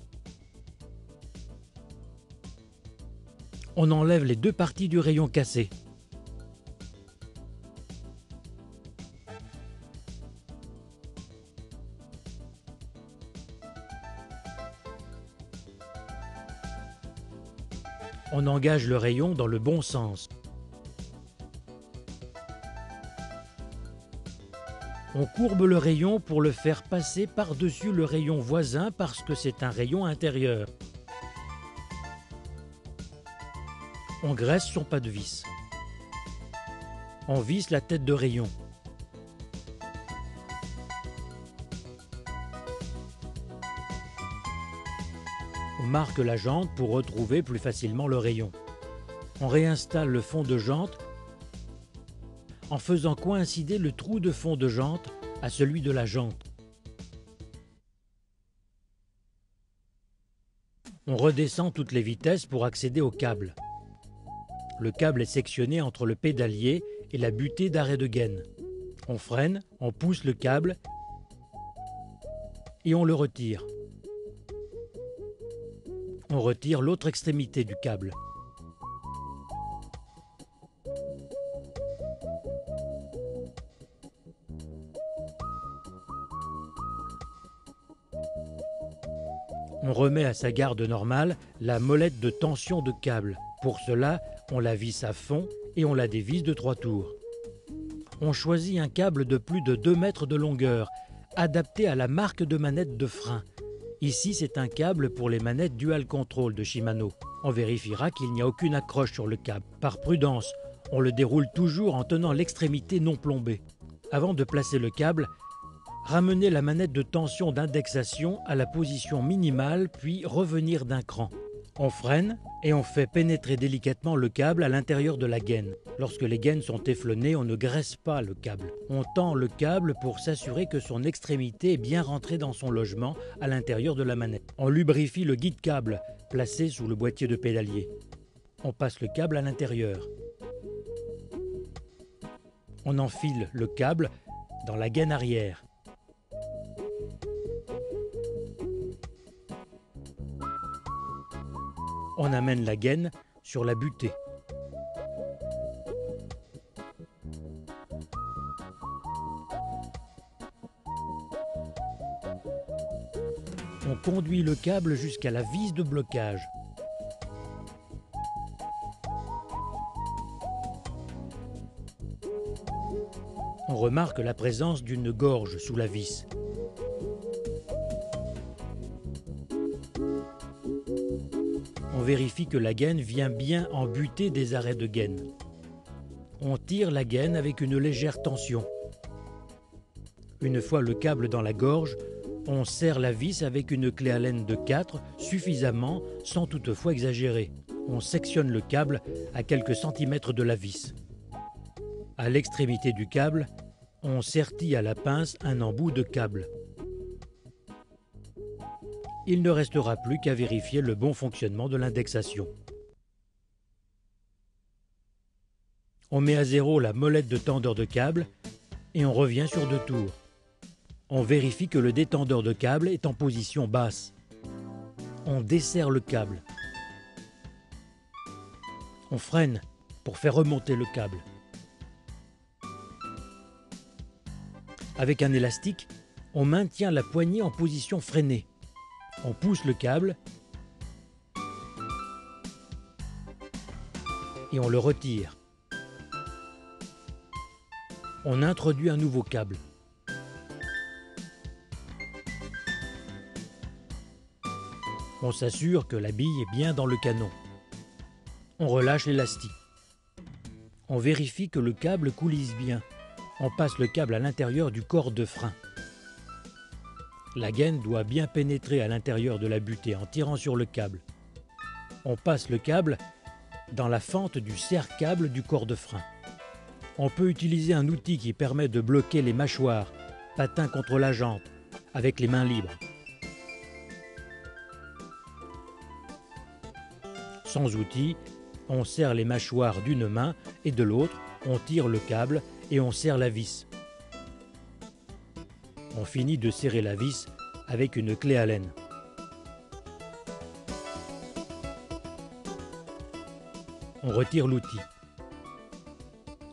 On enlève les deux parties du rayon cassé. On engage le rayon dans le bon sens. On courbe le rayon pour le faire passer par-dessus le rayon voisin parce que c'est un rayon intérieur. On graisse son pas de vis. On visse la tête de rayon. On marque la jante pour retrouver plus facilement le rayon. On réinstalle le fond de jante en faisant coïncider le trou de fond de jante à celui de la jante. On redescend toutes les vitesses pour accéder au câble. Le câble est sectionné entre le pédalier et la butée d'arrêt de gaine. On freine, on pousse le câble et on le retire. On retire l'autre extrémité du câble. On remet à sa garde normale la molette de tension de câble. Pour cela, on la visse à fond et on la dévisse de 3 tours. On choisit un câble de plus de 2 mètres de longueur, adapté à la marque de manette de frein. Ici, c'est un câble pour les manettes Dual Control de Shimano. On vérifiera qu'il n'y a aucune accroche sur le câble. Par prudence, on le déroule toujours en tenant l'extrémité non plombée. Avant de placer le câble, ramener la manette de tension d'indexation à la position minimale, puis revenir d'un cran. On freine et on fait pénétrer délicatement le câble à l'intérieur de la gaine. Lorsque les gaines sont effleunées, on ne graisse pas le câble. On tend le câble pour s'assurer que son extrémité est bien rentrée dans son logement à l'intérieur de la manette. On lubrifie le guide-câble placé sous le boîtier de pédalier. On passe le câble à l'intérieur. On enfile le câble dans la gaine arrière. On amène la gaine sur la butée. On conduit le câble jusqu'à la vis de blocage. On remarque la présence d'une gorge sous la vis. On vérifie que la gaine vient bien en butée des arrêts de gaine. On tire la gaine avec une légère tension. Une fois le câble dans la gorge, on serre la vis avec une clé Allen de 4 suffisamment sans toutefois exagérer. On sectionne le câble à quelques centimètres de la vis. À l'extrémité du câble, on sertit à la pince un embout de câble. Il ne restera plus qu'à vérifier le bon fonctionnement de l'indexation. On met à zéro la molette de tendeur de câble et on revient sur 2 tours. On vérifie que le détendeur de câble est en position basse. On desserre le câble. On freine pour faire remonter le câble. Avec un élastique, on maintient la poignée en position freinée. On pousse le câble et on le retire. On introduit un nouveau câble. On s'assure que la bille est bien dans le canon. On relâche l'élastique. On vérifie que le câble coulisse bien. On passe le câble à l'intérieur du corps de frein. La gaine doit bien pénétrer à l'intérieur de la butée en tirant sur le câble. On passe le câble dans la fente du serre-câble du corps de frein. On peut utiliser un outil qui permet de bloquer les mâchoires, patins contre la jante, avec les mains libres. Sans outil, on serre les mâchoires d'une main et de l'autre, on tire le câble et on serre la vis. On finit de serrer la vis avec une clé Allen. On retire l'outil.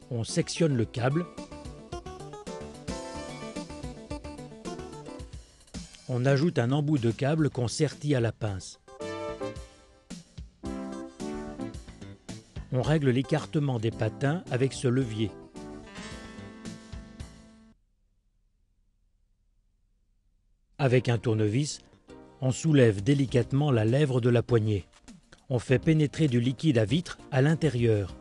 On sectionne le câble. On ajoute un embout de câble qu'on sertit à la pince. On règle l'écartement des patins avec ce levier. Avec un tournevis, on soulève délicatement la lèvre de la poignée. On fait pénétrer du liquide à vitre à l'intérieur.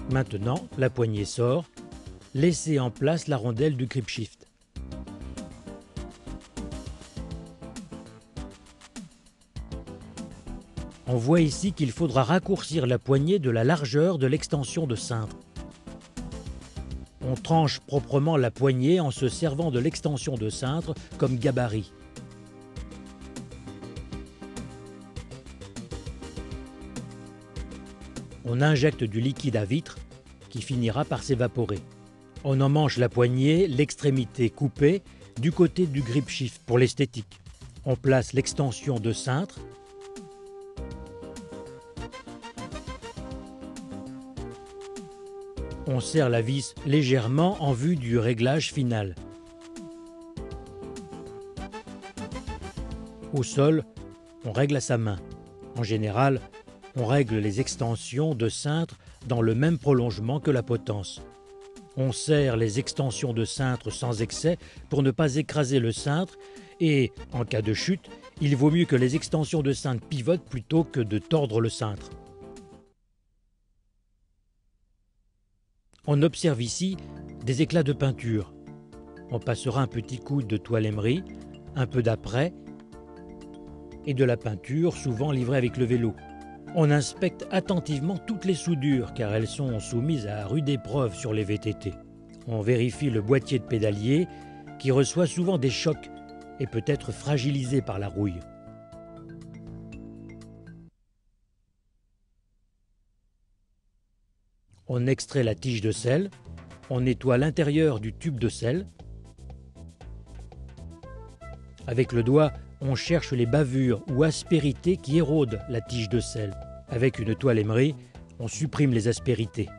Maintenant, la poignée sort. Laissez en place la rondelle du grip shift. On voit ici qu'il faudra raccourcir la poignée de la largeur de l'extension de cintre. On tranche proprement la poignée en se servant de l'extension de cintre comme gabarit. On injecte du liquide à vitre qui finira par s'évaporer. On emmanche la poignée, l'extrémité coupée, du côté du grip shift pour l'esthétique. On place l'extension de cintre. On serre la vis légèrement en vue du réglage final. Au sol, on règle à sa main. En général, on règle les extensions de cintre dans le même prolongement que la potence. On serre les extensions de cintre sans excès pour ne pas écraser le cintre et, en cas de chute, il vaut mieux que les extensions de cintre pivotent plutôt que de tordre le cintre. On observe ici des éclats de peinture. On passera un petit coup de toile émerie, un peu d'apprêt et de la peinture souvent livrée avec le vélo. On inspecte attentivement toutes les soudures car elles sont soumises à rude épreuve sur les VTT. On vérifie le boîtier de pédalier qui reçoit souvent des chocs et peut être fragilisé par la rouille. On extrait la tige de selle, on nettoie l'intérieur du tube de selle. Avec le doigt, on cherche les bavures ou aspérités qui érodent la tige de selle. Avec une toile émerie, on supprime les aspérités.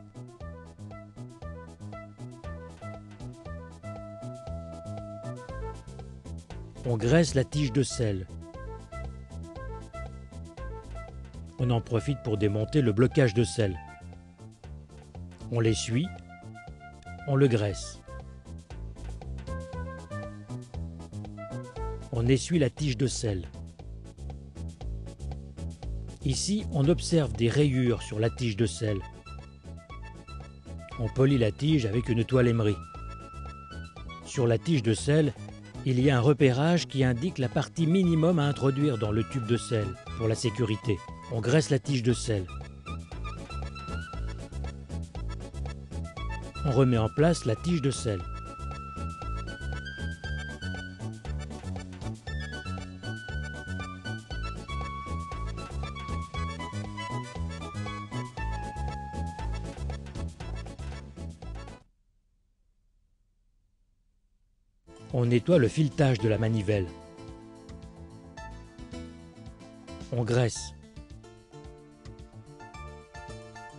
On graisse la tige de sel. On en profite pour démonter le blocage de sel. On l'essuie, on le graisse. On essuie la tige de sel. Ici, on observe des rayures sur la tige de sel. On polit la tige avec une toile émerie. Sur la tige de sel, il y a un repérage qui indique la partie minimum à introduire dans le tube de sel pour la sécurité. On graisse la tige de sel. On remet en place la tige de sel. On nettoie le filetage de la manivelle. On graisse.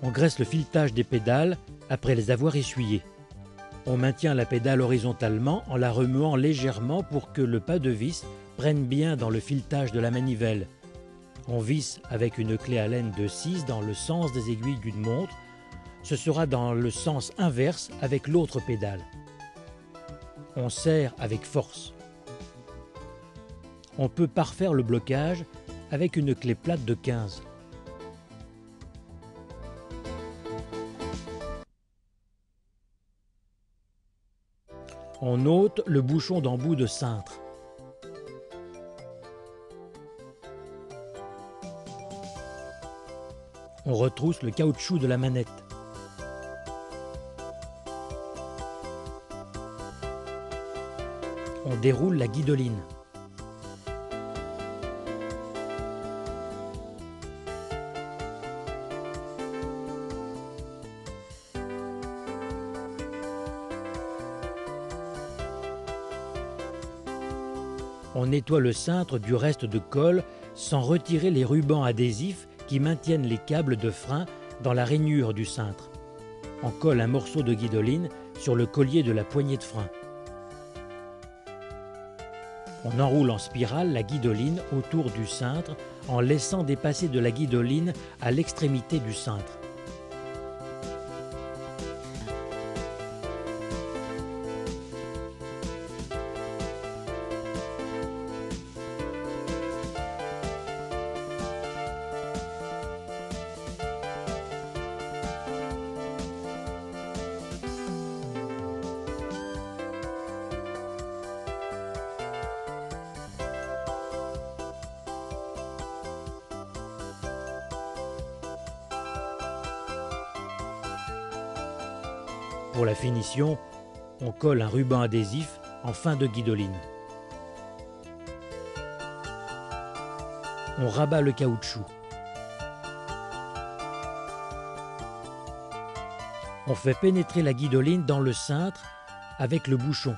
On graisse le filetage des pédales après les avoir essuyées. On maintient la pédale horizontalement en la remuant légèrement pour que le pas de vis prenne bien dans le filetage de la manivelle. On visse avec une clé Allen de 6 dans le sens des aiguilles d'une montre. Ce sera dans le sens inverse avec l'autre pédale. On serre avec force. On peut parfaire le blocage avec une clé plate de 15. On ôte le bouchon d'embout de cintre. On retrousse le caoutchouc de la manette. On déroule la guidoline. On nettoie le cintre du reste de colle sans retirer les rubans adhésifs qui maintiennent les câbles de frein dans la rainure du cintre. On colle un morceau de guidoline sur le collier de la poignée de frein. On enroule en spirale la guidoline autour du cintre en laissant dépasser de la guidoline à l'extrémité du cintre. Pour la finition, on colle un ruban adhésif en fin de guidoline. On rabat le caoutchouc. On fait pénétrer la guidoline dans le cintre avec le bouchon.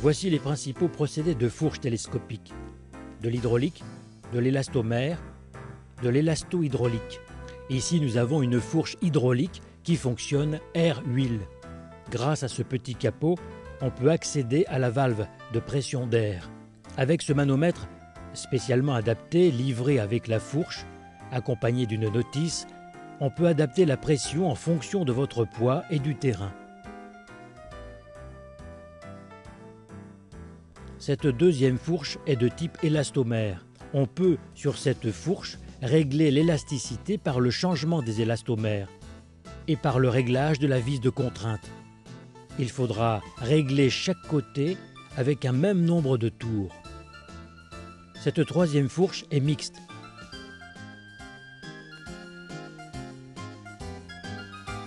Voici les principaux procédés de fourche télescopique. De l'hydraulique, de l'élastomère, de l'élasto-hydraulique. Ici, nous avons une fourche hydraulique qui fonctionne air-huile. Grâce à ce petit capot, on peut accéder à la valve de pression d'air. Avec ce manomètre spécialement adapté, livré avec la fourche, accompagné d'une notice, on peut adapter la pression en fonction de votre poids et du terrain. Cette deuxième fourche est de type élastomère. On peut, sur cette fourche, régler l'élasticité par le changement des élastomères et par le réglage de la vis de contrainte. Il faudra régler chaque côté avec un même nombre de tours. Cette troisième fourche est mixte.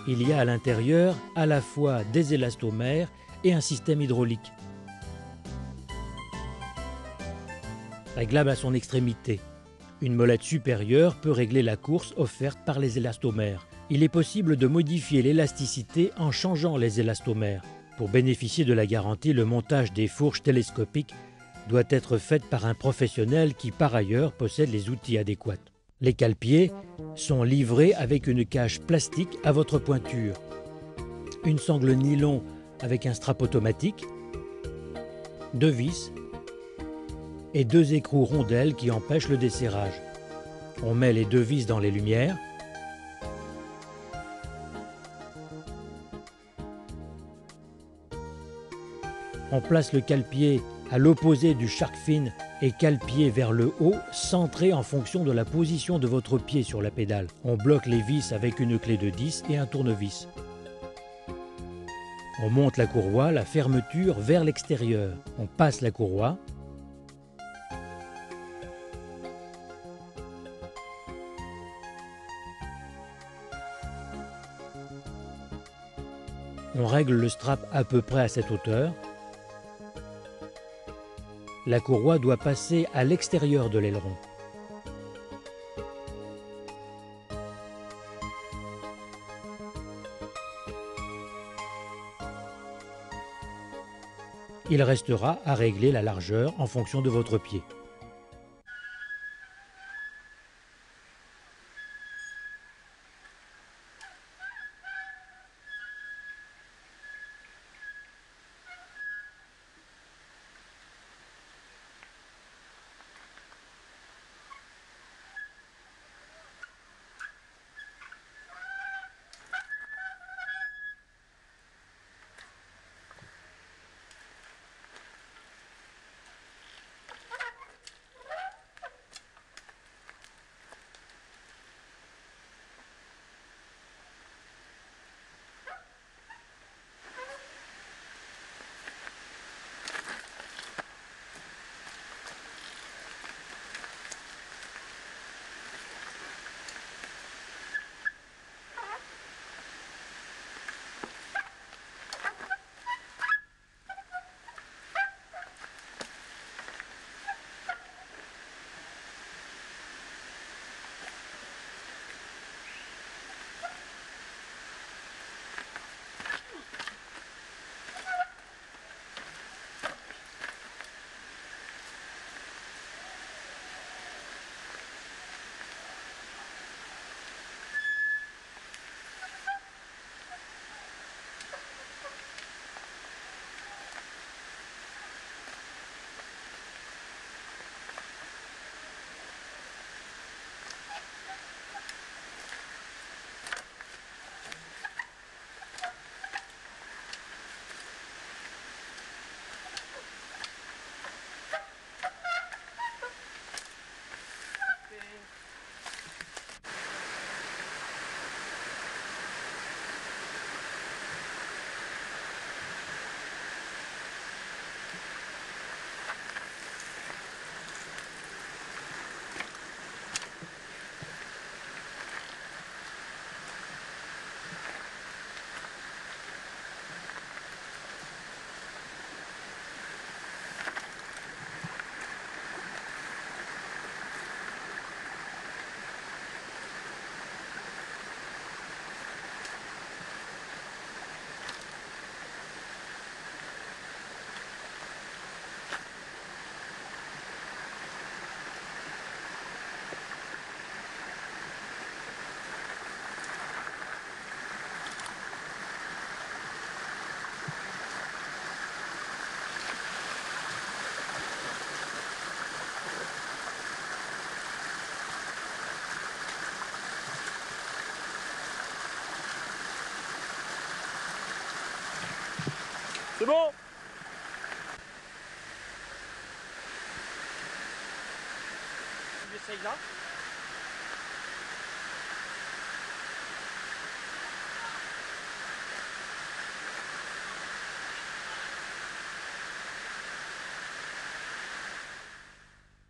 Il y a à l'intérieur à la fois des élastomères et un système hydraulique. Réglable à son extrémité. Une molette supérieure peut régler la course offerte par les élastomères. Il est possible de modifier l'élasticité en changeant les élastomères. Pour bénéficier de la garantie, le montage des fourches télescopiques doit être fait par un professionnel qui, par ailleurs, possède les outils adéquats. Les cale-pieds sont livrés avec une cage plastique à votre pointure, une sangle nylon avec un strap automatique, 2 vis et 2 écrous rondelles qui empêchent le desserrage. On met les 2 vis dans les lumières. On place le cale-pied à l'opposé du shark fin et cale-pied vers le haut, centré en fonction de la position de votre pied sur la pédale. On bloque les vis avec une clé de 10 et un tournevis. On monte la courroie, la fermeture vers l'extérieur. On passe la courroie. On règle le strap à peu près à cette hauteur. La courroie doit passer à l'extérieur de l'aileron. Il restera à régler la largeur en fonction de votre pied. C'est bon? Tu essayes là?